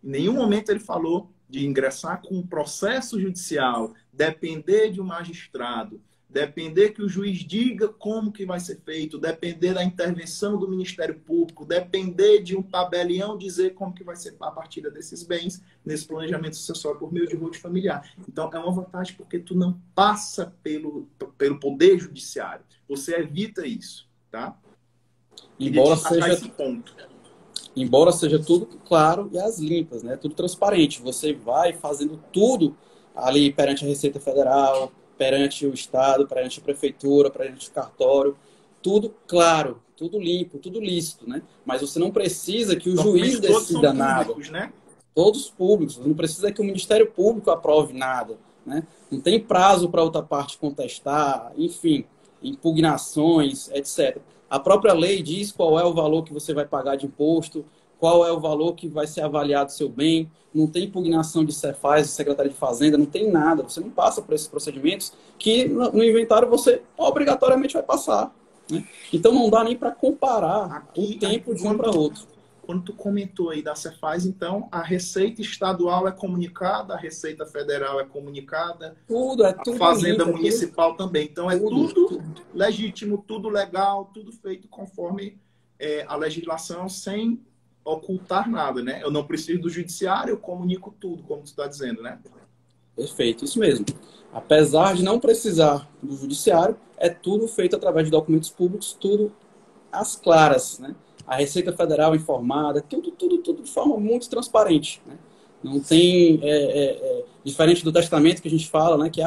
Em nenhum momento ele falou de ingressar com um processo judicial, depender de um magistrado, depender que o juiz diga como que vai ser feito, depender da intervenção do Ministério Público, depender de um tabelião dizer como que vai ser a partilha desses bens nesse planejamento sucessório por meio de holding familiar. Então, é uma vantagem porque tu não passa pelo poder judiciário. Você evita isso, tá? Embora seja tudo claro e às limpas, né? Tudo transparente. Você vai fazendo tudo ali perante a Receita Federal, perante o Estado, perante a Prefeitura, perante o cartório. Tudo claro, tudo limpo, tudo lícito, né? Mas você não precisa que o juiz decida nada. Públicos, né? Todos públicos. Você não precisa que o Ministério Público aprove nada, né? Não tem prazo para outra parte contestar, enfim, impugnações, etc. A própria lei diz qual é o valor que você vai pagar de imposto, qual é o valor que vai ser avaliado seu bem. Não tem impugnação de Cefaz, de Secretaria de Fazenda, não tem nada. Você não passa por esses procedimentos que no inventário você obrigatoriamente vai passar, né? Então não dá nem para comparar o tempo de um para outro. Quando tu comentou aí da Cefaz, então a Receita Estadual é comunicada, a Receita Federal é comunicada, tudo a Fazenda limpo, Municipal também. Então é tudo legítimo, tudo legal, tudo feito conforme a legislação, sem ocultar nada, né? Eu não preciso do judiciário, eu comunico tudo, como tu está dizendo, né? Perfeito, isso mesmo. Apesar de não precisar do judiciário, é tudo feito através de documentos públicos, tudo às claras, né? A Receita Federal informada, tudo de forma muito transparente, né? Não tem, diferente do testamento que a gente fala, né? Que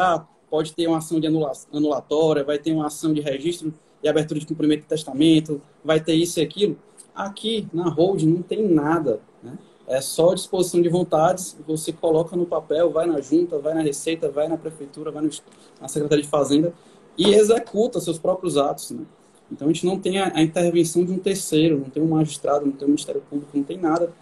pode ter uma ação de anulatória, vai ter uma ação de registro e abertura de cumprimento de testamento, vai ter isso e aquilo. Aqui, na holding, não tem nada, né? É só disposição de vontades, você coloca no papel, vai na junta, vai na Receita, vai na Prefeitura, vai na Secretaria de Fazenda e executa seus próprios atos, né? Então, a gente não tem a intervenção de um terceiro, não tem um magistrado, não tem um Ministério Público, não tem nada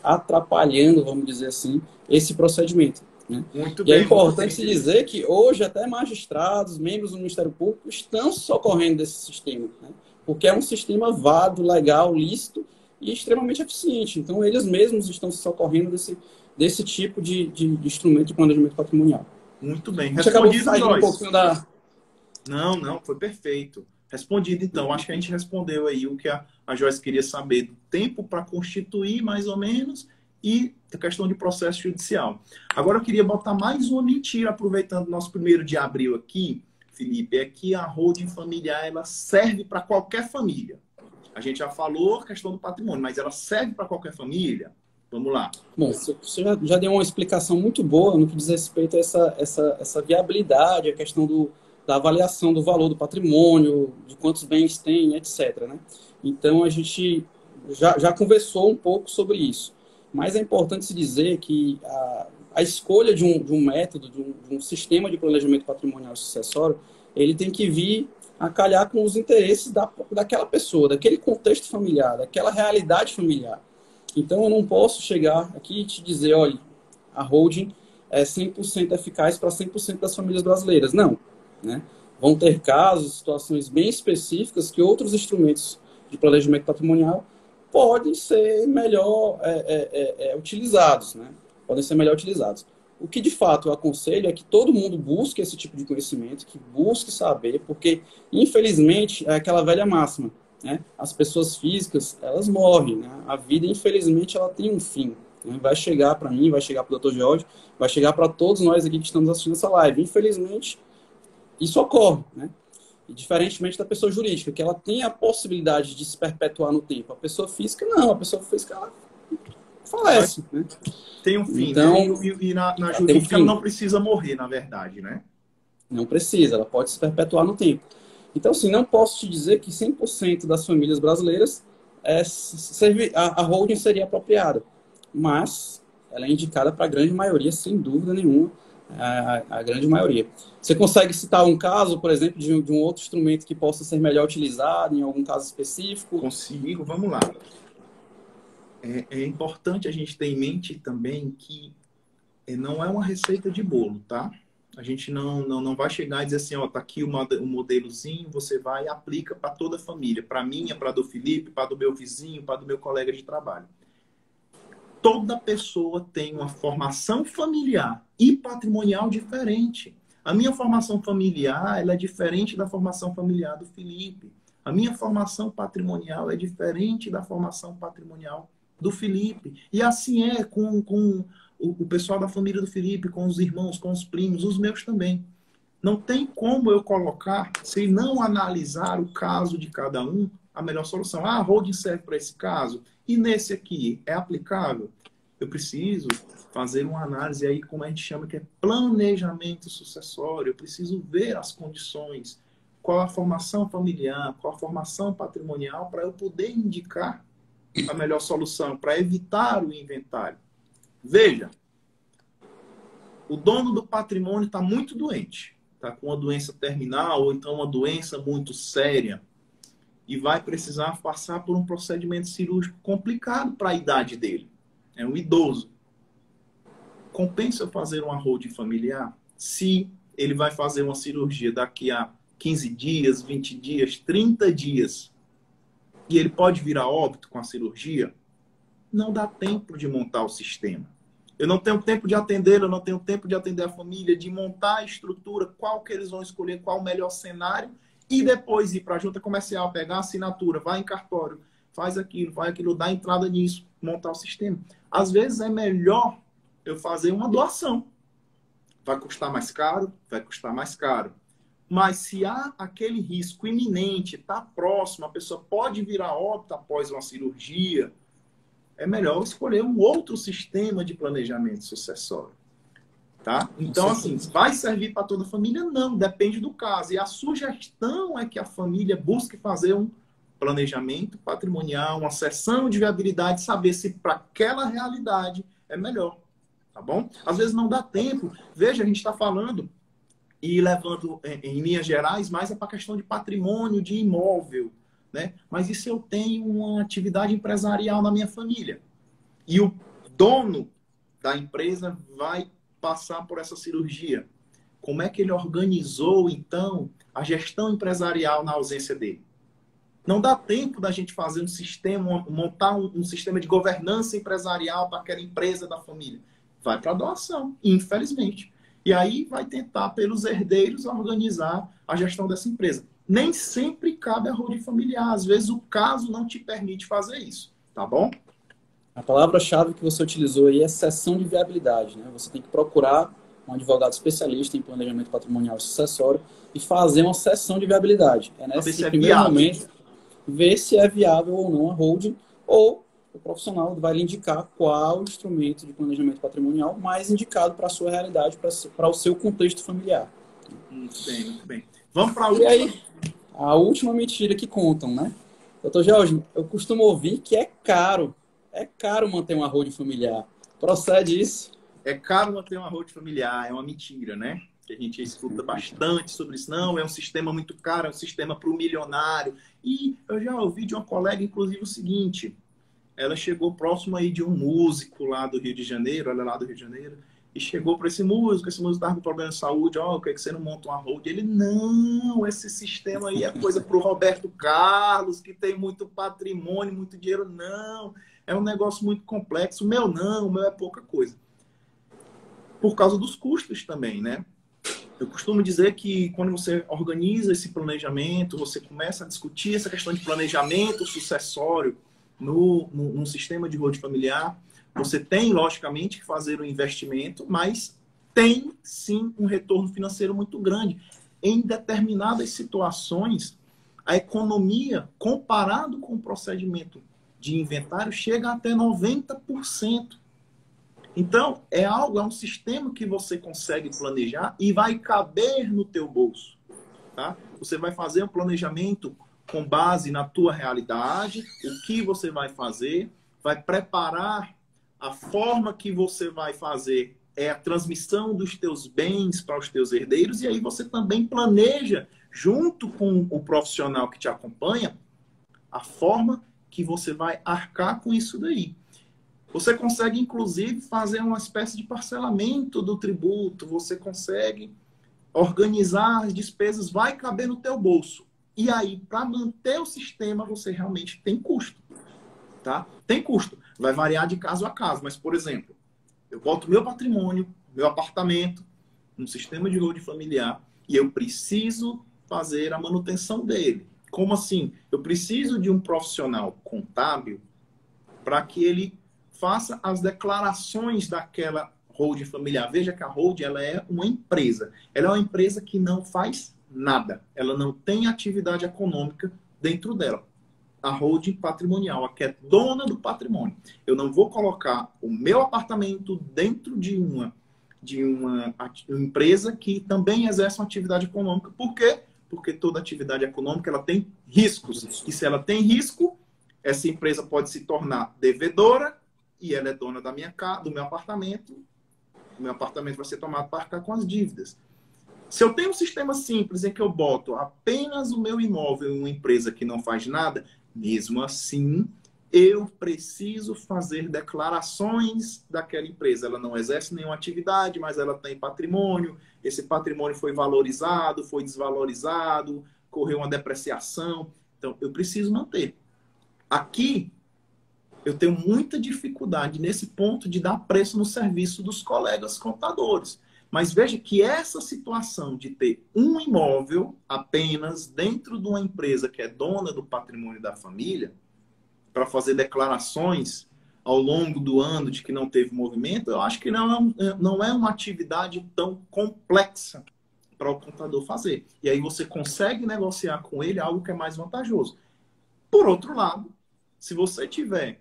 atrapalhando, vamos dizer assim, esse procedimento, né? Muito e bem, é importante se dizer que hoje até magistrados, membros do Ministério Público estão socorrendo desse sistema, né? Porque é um sistema válido, legal, lícito e extremamente eficiente. Então, eles mesmos estão se socorrendo desse tipo de instrumento de planejamento patrimonial. Muito bem. A gente acabou saindo um pouquinho da... Não, foi perfeito. Respondido, então. Acho que a gente respondeu aí o que a Joyce queria saber do tempo para constituir, mais ou menos, e a questão de processo judicial. Agora, eu queria botar mais uma mentira, aproveitando o nosso 1º de abril aqui, Felipe, é que a holding familiar ela serve para qualquer família. A gente já falou a questão do patrimônio, mas ela serve para qualquer família? Vamos lá. Bom, você já deu uma explicação muito boa no que diz respeito a essa viabilidade, a questão da avaliação do valor do patrimônio, de quantos bens tem, etc., né? Então, a gente já conversou um pouco sobre isso. Mas é importante se dizer que a escolha de um método, de um sistema de planejamento patrimonial sucessório, ele tem que vir a calhar com os interesses daquela pessoa, daquele contexto familiar, daquela realidade familiar. Então, eu não posso chegar aqui e te dizer, olha, a holding é 100% eficaz para 100% das famílias brasileiras. Não, né? Vão ter casos, situações bem específicas que outros instrumentos de planejamento patrimonial podem ser melhor utilizados, né? Podem ser melhor utilizados. O que, de fato, eu aconselho é que todo mundo busque esse tipo de conhecimento, que busque saber, porque, infelizmente, é aquela velha máxima, né? As pessoas físicas, elas morrem, né? A vida, infelizmente, ela tem um fim, né? Vai chegar para mim, vai chegar para o Dr. Jorge, vai chegar para todos nós aqui que estamos assistindo essa live. Infelizmente, isso ocorre, né? E diferentemente da pessoa jurídica, que ela tem a possibilidade de se perpetuar no tempo. A pessoa física, não. A pessoa física, ela falece, né? Tem um fim, então, né? E na jurídica ela não precisa morrer, na verdade, né? Não precisa, ela pode se perpetuar no tempo. Então, assim, não posso te dizer que 100% das famílias brasileiras a holding seria apropriada. Mas ela é indicada para a grande maioria, sem dúvida nenhuma, a grande maioria. Você consegue citar um caso, por exemplo, de um outro instrumento que possa ser melhor utilizado em algum caso específico? Consigo, vamos lá. É importante a gente ter em mente também que não é uma receita de bolo, tá? A gente não vai chegar e dizer assim, ó, tá aqui o modelozinho, você vai e aplica para toda a família, para minha, para do Felipe, para do meu vizinho, para do meu colega de trabalho. Toda pessoa tem uma formação familiar e patrimonial diferente. A minha formação familiar, ela é diferente da formação familiar do Felipe. A minha formação patrimonial é diferente da formação patrimonial do Felipe. E assim é com o pessoal da família do Felipe, com os irmãos, com os primos, os meus também. Não tem como eu colocar, se não analisar o caso de cada um, a melhor solução. Ah, a holding serve para esse caso. E nesse aqui, é aplicável? Eu preciso fazer uma análise aí, como a gente chama, que é planejamento sucessório. Eu preciso ver as condições, qual a formação familiar, qual a formação patrimonial, para eu poder indicar a melhor solução, para evitar o inventário. Veja, o dono do patrimônio está muito doente, está com uma doença terminal ou então uma doença muito séria e vai precisar passar por um procedimento cirúrgico complicado para a idade dele. É um idoso. Compensa eu fazer uma holding familiar? Se ele vai fazer uma cirurgia daqui a 15 dias, 20 dias, 30 dias e ele pode vir a óbito com a cirurgia, não dá tempo de montar o sistema. Eu não tenho tempo de atender, eu não tenho tempo de atender a família, de montar a estrutura, qual que eles vão escolher, qual o melhor cenário, e depois ir para a junta comercial, pegar a assinatura, vai em cartório, faz aquilo, dá entrada nisso, montar o sistema. Às vezes é melhor eu fazer uma doação. Vai custar mais caro? Vai custar mais caro. Mas se há aquele risco iminente, está próximo, a pessoa pode vir a óbito após uma cirurgia, é melhor escolher um outro sistema de planejamento sucessório. Tá? Então, assim, vai servir para toda a família? Não, depende do caso. E a sugestão é que a família busque fazer um planejamento patrimonial, uma sessão de viabilidade, saber se para aquela realidade é melhor. Tá bom? Às vezes não dá tempo. Veja, a gente está falando e levando em linhas gerais, mais é para a questão de patrimônio, de imóvel. Né? Mas e se eu tenho uma atividade empresarial na minha família? E o dono da empresa vai passar por essa cirurgia. Como é que ele organizou, então, a gestão empresarial na ausência dele? Não dá tempo da gente fazer um sistema, montar um sistema de governança empresarial para aquela empresa da família. Vai para a doação, infelizmente. E aí vai tentar, pelos herdeiros, organizar a gestão dessa empresa. Nem sempre cabe a holding familiar. Às vezes o caso não te permite fazer isso. Tá bom? A palavra-chave que você utilizou aí é sessão de viabilidade, né? Você tem que procurar um advogado especialista em planejamento patrimonial e sucessório e fazer uma sessão de viabilidade. É nesse primeiro momento ver se é viável ou não a holding, ou o profissional vai lhe indicar qual instrumento de planejamento patrimonial mais indicado para a sua realidade, para o seu contexto familiar. Muito bem, muito bem. Vamos para a última. E aí, a última mentira que contam, né? Doutor Jorge, eu costumo ouvir que é caro manter uma holding familiar. Procede isso? É caro manter uma holding familiar, é uma mentira, né? Que a gente escuta bastante sobre isso. Não, é um sistema muito caro, é um sistema para o milionário. E eu já ouvi de uma colega, inclusive, o seguinte: ela chegou próximo aí de um músico lá do Rio de Janeiro, ela é lá do Rio de Janeiro, e chegou para esse músico estava com problema de saúde, ó, por que você não monta uma holding? Ele, não, esse sistema aí é coisa para o Roberto Carlos, que tem muito patrimônio, muito dinheiro. Não, é um negócio muito complexo. O meu não, o meu é pouca coisa. Por causa dos custos também, né? Eu costumo dizer que quando você organiza esse planejamento, você começa a discutir essa questão de planejamento sucessório num sistema de holding familiar, você tem, logicamente, que fazer um investimento, mas tem, sim, um retorno financeiro muito grande. Em determinadas situações, a economia, comparado com o procedimento de inventário, chega até 90%. Então, é um sistema que você consegue planejar e vai caber no teu bolso, tá? Você vai fazer um planejamento com base na tua realidade, o que você vai fazer, vai preparar a forma que você vai fazer é a transmissão dos teus bens para os teus herdeiros, e aí você também planeja, junto com o profissional que te acompanha, a forma que você vai arcar com isso daí. Você consegue, inclusive, fazer uma espécie de parcelamento do tributo, você consegue organizar as despesas, vai caber no teu bolso. E aí, para manter o sistema, você realmente tem custo, tá? Tem custo. Vai variar de caso a caso, mas, por exemplo, eu boto meu patrimônio, meu apartamento, num sistema de holding familiar, e eu preciso fazer a manutenção dele. Como assim? Eu preciso de um profissional contábil para que ele faça as declarações daquela holding familiar. Veja que a holding, ela é uma empresa. Ela é uma empresa que não faz nada. Ela não tem atividade econômica dentro dela. A holding patrimonial, a que é dona do patrimônio. Eu não vou colocar o meu apartamento dentro de uma empresa que também exerce uma atividade econômica. Por quê? Porque toda atividade econômica ela tem riscos. E se ela tem risco, essa empresa pode se tornar devedora e ela é dona da minha casa, do meu apartamento. O meu apartamento vai ser tomado para arcar com as dívidas. Se eu tenho um sistema simples em que eu boto apenas o meu imóvel em uma empresa que não faz nada, mesmo assim, eu preciso fazer declarações daquela empresa. Ela não exerce nenhuma atividade, mas ela tem patrimônio. Esse patrimônio foi valorizado, foi desvalorizado, correu uma depreciação. Então, eu preciso manter. Aqui, eu tenho muita dificuldade nesse ponto de dar preço no serviço dos colegas contadores. Mas veja que essa situação de ter um imóvel apenas dentro de uma empresa que é dona do patrimônio da família, para fazer declarações ao longo do ano de que não teve movimento, eu acho que não é uma atividade tão complexa para o contador fazer. E aí você consegue negociar com ele algo que é mais vantajoso. Por outro lado, se você tiver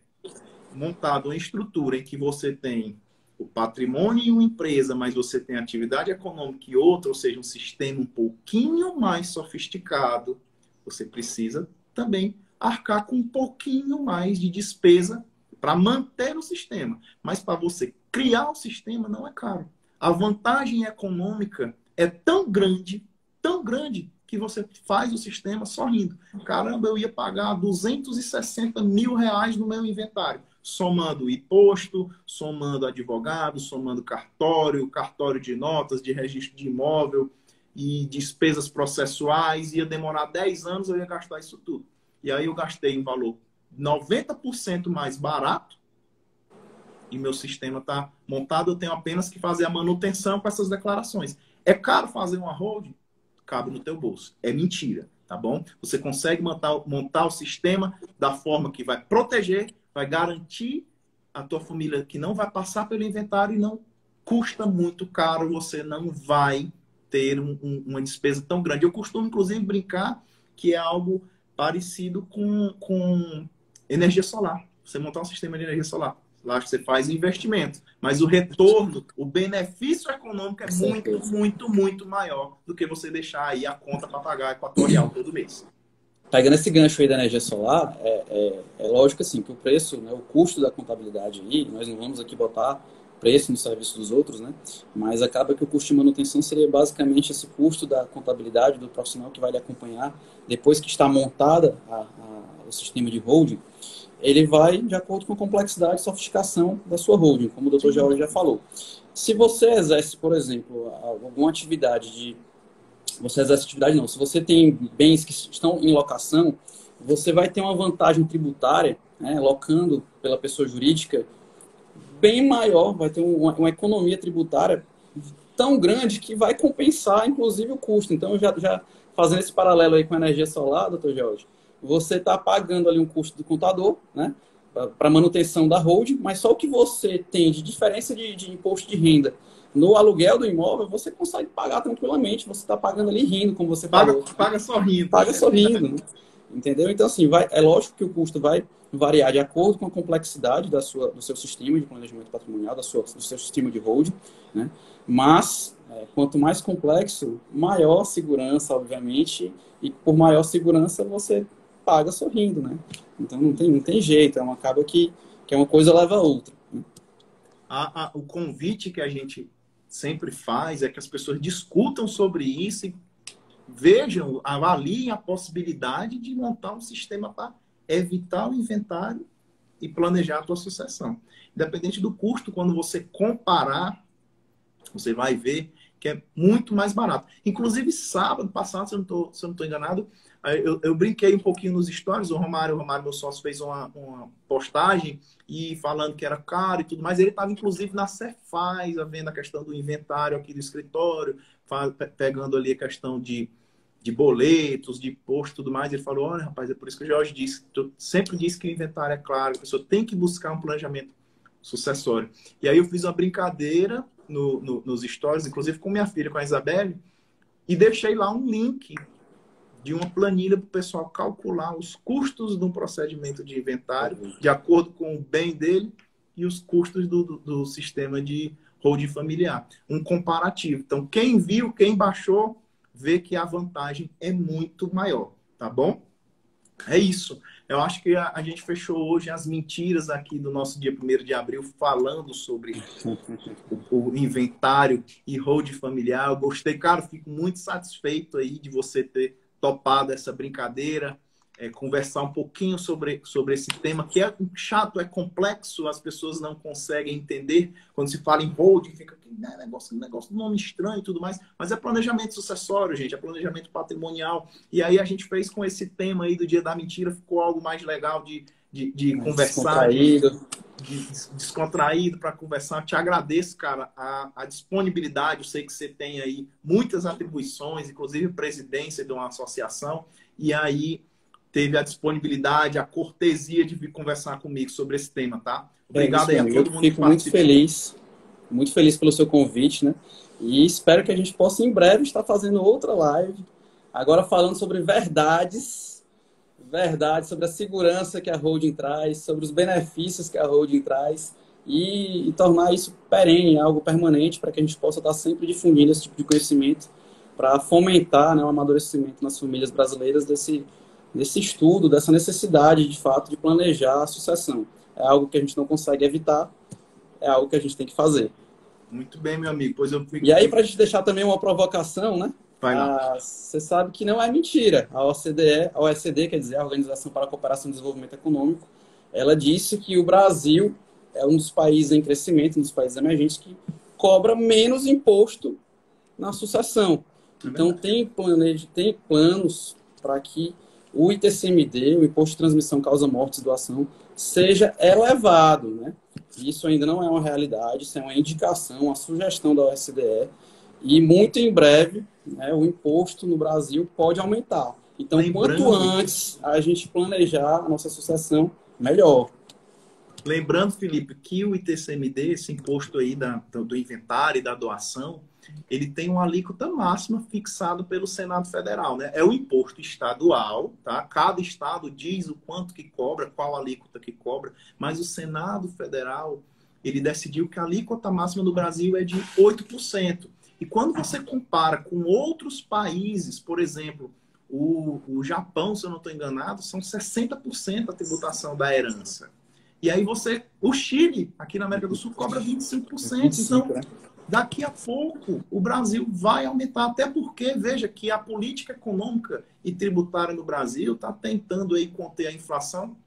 montado uma estrutura em que você tem o patrimônio e uma empresa, mas você tem atividade econômica e outra, ou seja, um sistema um pouquinho mais sofisticado, você precisa também arcar com um pouquinho mais de despesa para manter o sistema. Mas para você criar o sistema não é caro. A vantagem econômica é tão grande, que você faz o sistema sorrindo. Caramba, eu ia pagar 260 mil reais no meu inventário, somando imposto, somando advogado, somando cartório de notas, de registro de imóvel e despesas processuais. Ia demorar 10 anos, eu ia gastar isso tudo. E aí eu gastei um valor 90% mais barato e meu sistema está montado, eu tenho apenas que fazer a manutenção com essas declarações. É caro fazer uma holding? Cabe no teu bolso. É mentira, tá bom? Você consegue montar o sistema da forma que vai proteger, vai garantir a tua família que não vai passar pelo inventário e não custa muito caro, você não vai ter uma despesa tão grande. Eu costumo, inclusive, brincar que é algo parecido com energia solar. Você montar um sistema de energia solar. Lá você faz investimento, mas o retorno, o benefício econômico é muito, muito, muito maior do que você deixar aí a conta para pagar equatorial todo mês. pegando esse gancho aí da energia solar, é lógico assim, que o preço, né, o custo da contabilidade aí, nós não vamos aqui botar preço no serviço dos outros, né? Mas acaba que o custo de manutenção seria basicamente esse custo da contabilidade do profissional que vai lhe acompanhar depois que está montada o sistema de holding. Ele vai de acordo com a complexidade e sofisticação da sua holding, como o Dr. George já falou. Se você exerce, por exemplo, alguma atividade você exerce atividade não, se você tem bens que estão em locação, você vai ter uma vantagem tributária, né, locando pela pessoa jurídica, bem maior, vai ter uma economia tributária tão grande que vai compensar, inclusive, o custo. Então, já fazendo esse paralelo aí com a energia solar, doutor Jorge, você está pagando ali um custo do contador, né, para manutenção da holding, mas só o que você tem de diferença de imposto de renda no aluguel do imóvel, você consegue pagar tranquilamente. Você está pagando ali rindo, como você falou. Paga sorrindo. Paga sorrindo, né? Entendeu? Então, assim, é lógico que o custo vai variar de acordo com a complexidade do seu sistema de planejamento patrimonial, do seu sistema de holding, né? Mas, quanto mais complexo, maior segurança, obviamente, e por maior segurança você paga sorrindo, né? Então, não tem jeito, acaba que uma coisa leva a outra. Né? O convite que a gente sempre faz é que as pessoas discutam sobre isso e vejam, avaliem a possibilidade de montar um sistema para evitar o inventário e planejar a tua sucessão. Independente do custo, quando você comparar, você vai ver que é muito mais barato. Inclusive, sábado passado, se eu não estou enganado, eu brinquei um pouquinho nos stories, o Romário, meu sócio, fez uma postagem e falando que era caro e tudo mais. Ele estava, inclusive, na Cefaz, vendo a questão do inventário aqui do escritório, pegando ali a questão de boletos, de imposto e tudo mais. Ele falou, olha, rapaz, é por isso que o Jorge disse, eu sempre disse que o inventário é claro, a pessoa tem que buscar um planejamento sucessório. E aí eu fiz uma brincadeira nos stories, inclusive com minha filha, com a Isabelle, e deixei lá um link de uma planilha para o pessoal calcular os custos de um procedimento de inventário, de acordo com o bem dele, e os custos do sistema de holding familiar. Um comparativo. Então, quem viu, quem baixou, vê que a vantagem é muito maior, tá bom? É isso. Eu acho que a gente fechou hoje as mentiras aqui do nosso dia 1º de abril, falando sobre o inventário e hold familiar. Eu gostei, cara, fico muito satisfeito aí de você ter topado essa brincadeira, conversar um pouquinho sobre esse tema, que é chato, é complexo, as pessoas não conseguem entender. Quando se fala em holding, fica negócio, nome estranho e tudo mais, mas é planejamento sucessório, gente, é planejamento patrimonial. E aí a gente fez com esse tema aí do Dia da Mentira, ficou algo mais legal de conversar, descontraído para conversar. Te agradeço, cara, a disponibilidade. Eu sei que você tem aí muitas atribuições, inclusive presidência de uma associação, e aí teve a disponibilidade, a cortesia de vir conversar comigo sobre esse tema, tá? Obrigado aí a todo mundo. Fico muito feliz pelo seu convite, né? E espero que a gente possa em breve estar fazendo outra live, agora falando sobre verdades sobre a segurança que a holding traz, sobre os benefícios que a holding traz e tornar isso perene, algo permanente, para que a gente possa estar sempre difundindo esse tipo de conhecimento para fomentar, né, o amadurecimento nas famílias brasileiras desse estudo, dessa necessidade, de fato, de planejar a sucessão. É algo que a gente não consegue evitar, é algo que a gente tem que fazer. Muito bem, meu amigo. Pois eu fico... E aí, para a gente deixar também uma provocação, né? Vai lá. Você sabe que não é mentira. A OECD, quer dizer, a Organização para a Cooperação e Desenvolvimento Econômico, ela disse que o Brasil é um dos países em crescimento, um dos países emergentes, que cobra menos imposto na sucessão. Então, tem planos para que o ITCMD, o Imposto de Transmissão Causa Mortes e Doação, seja elevado, né? Isso ainda não é uma realidade, isso é uma indicação, uma sugestão da OCDE, e muito em breve, né, o imposto no Brasil pode aumentar. Então, quanto antes a gente planejar a nossa sucessão, melhor. Lembrando, Felipe, que o ITCMD, esse imposto aí do inventário e da doação, ele tem uma alíquota máxima fixada pelo Senado Federal, né? É o imposto estadual, tá? Cada estado diz o quanto que cobra, qual alíquota que cobra, mas o Senado Federal, ele decidiu que a alíquota máxima do Brasil é de 8%. E quando você compara com outros países, por exemplo, O Japão, se eu não estou enganado, são 60% a tributação da herança. E aí o Chile, aqui na América do Sul, cobra 25%. 25, Então, né? daqui a pouco, o Brasil vai aumentar. Até porque, veja, que a política econômica e tributária no Brasil está tentando aí conter a inflação,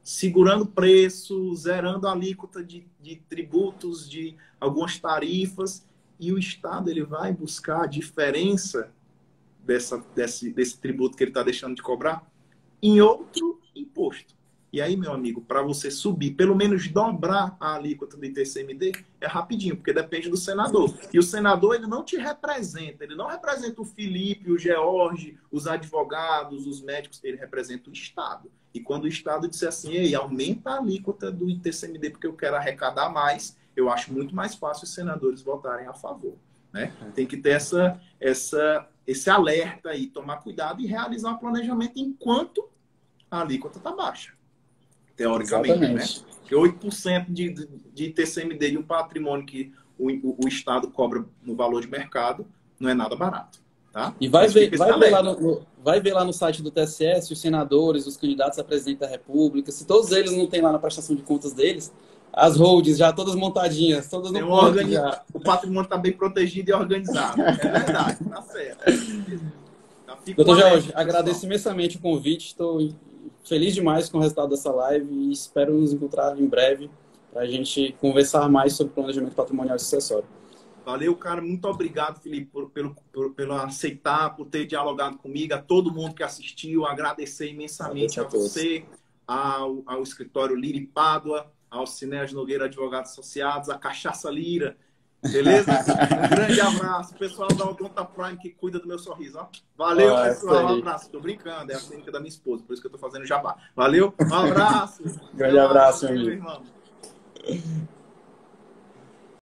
segurando preço, zerando a alíquota de tributos, de algumas tarifas. E o Estado ele vai buscar a diferença desse tributo que ele está deixando de cobrar em outro imposto. E aí, meu amigo, para você subir, pelo menos dobrar a alíquota do ITCMD, é rapidinho, porque depende do senador. E o senador, ele não te representa, ele não representa o Felipe, o George, os advogados, os médicos, ele representa o Estado. E quando o Estado disser assim, ei, aumenta a alíquota do ITCMD porque eu quero arrecadar mais, eu acho muito mais fácil os senadores votarem a favor. Né? Tem que ter esse alerta aí, tomar cuidado e realizar o planejamento enquanto a alíquota está baixa. Teoricamente, Exatamente. né? Porque 8% de ITCMD de um patrimônio que o Estado cobra no valor de mercado não é nada barato. Tá? E vai ver lá no site do TSE se os senadores, os candidatos a presidente da República, se todos eles não têm lá na prestação de contas deles, as holdings já todas montadinhas, todas no ponto já. O patrimônio está bem protegido e organizado. É verdade, tá certo. Doutor Jorge, agradeço imensamente o convite, estou feliz demais com o resultado dessa live e espero nos encontrar em breve para a gente conversar mais sobre planejamento patrimonial e sucessório. Valeu, cara. Muito obrigado, Felipe, pelo aceitar, por ter dialogado comigo, a todo mundo que assistiu, agradecer imensamente a você, ao escritório Lira e Pádua, ao Cineas Nogueira Advogados Associados, a Cachaça Lira, beleza? Um grande abraço, pessoal da Odonta Prime que cuida do meu sorriso, ó. Valeu, pessoal, um abraço. Tô brincando, é a clínica da minha esposa, por isso que eu tô fazendo jabá. Valeu, um abraço. Grande abraço, meu amigo. Irmão.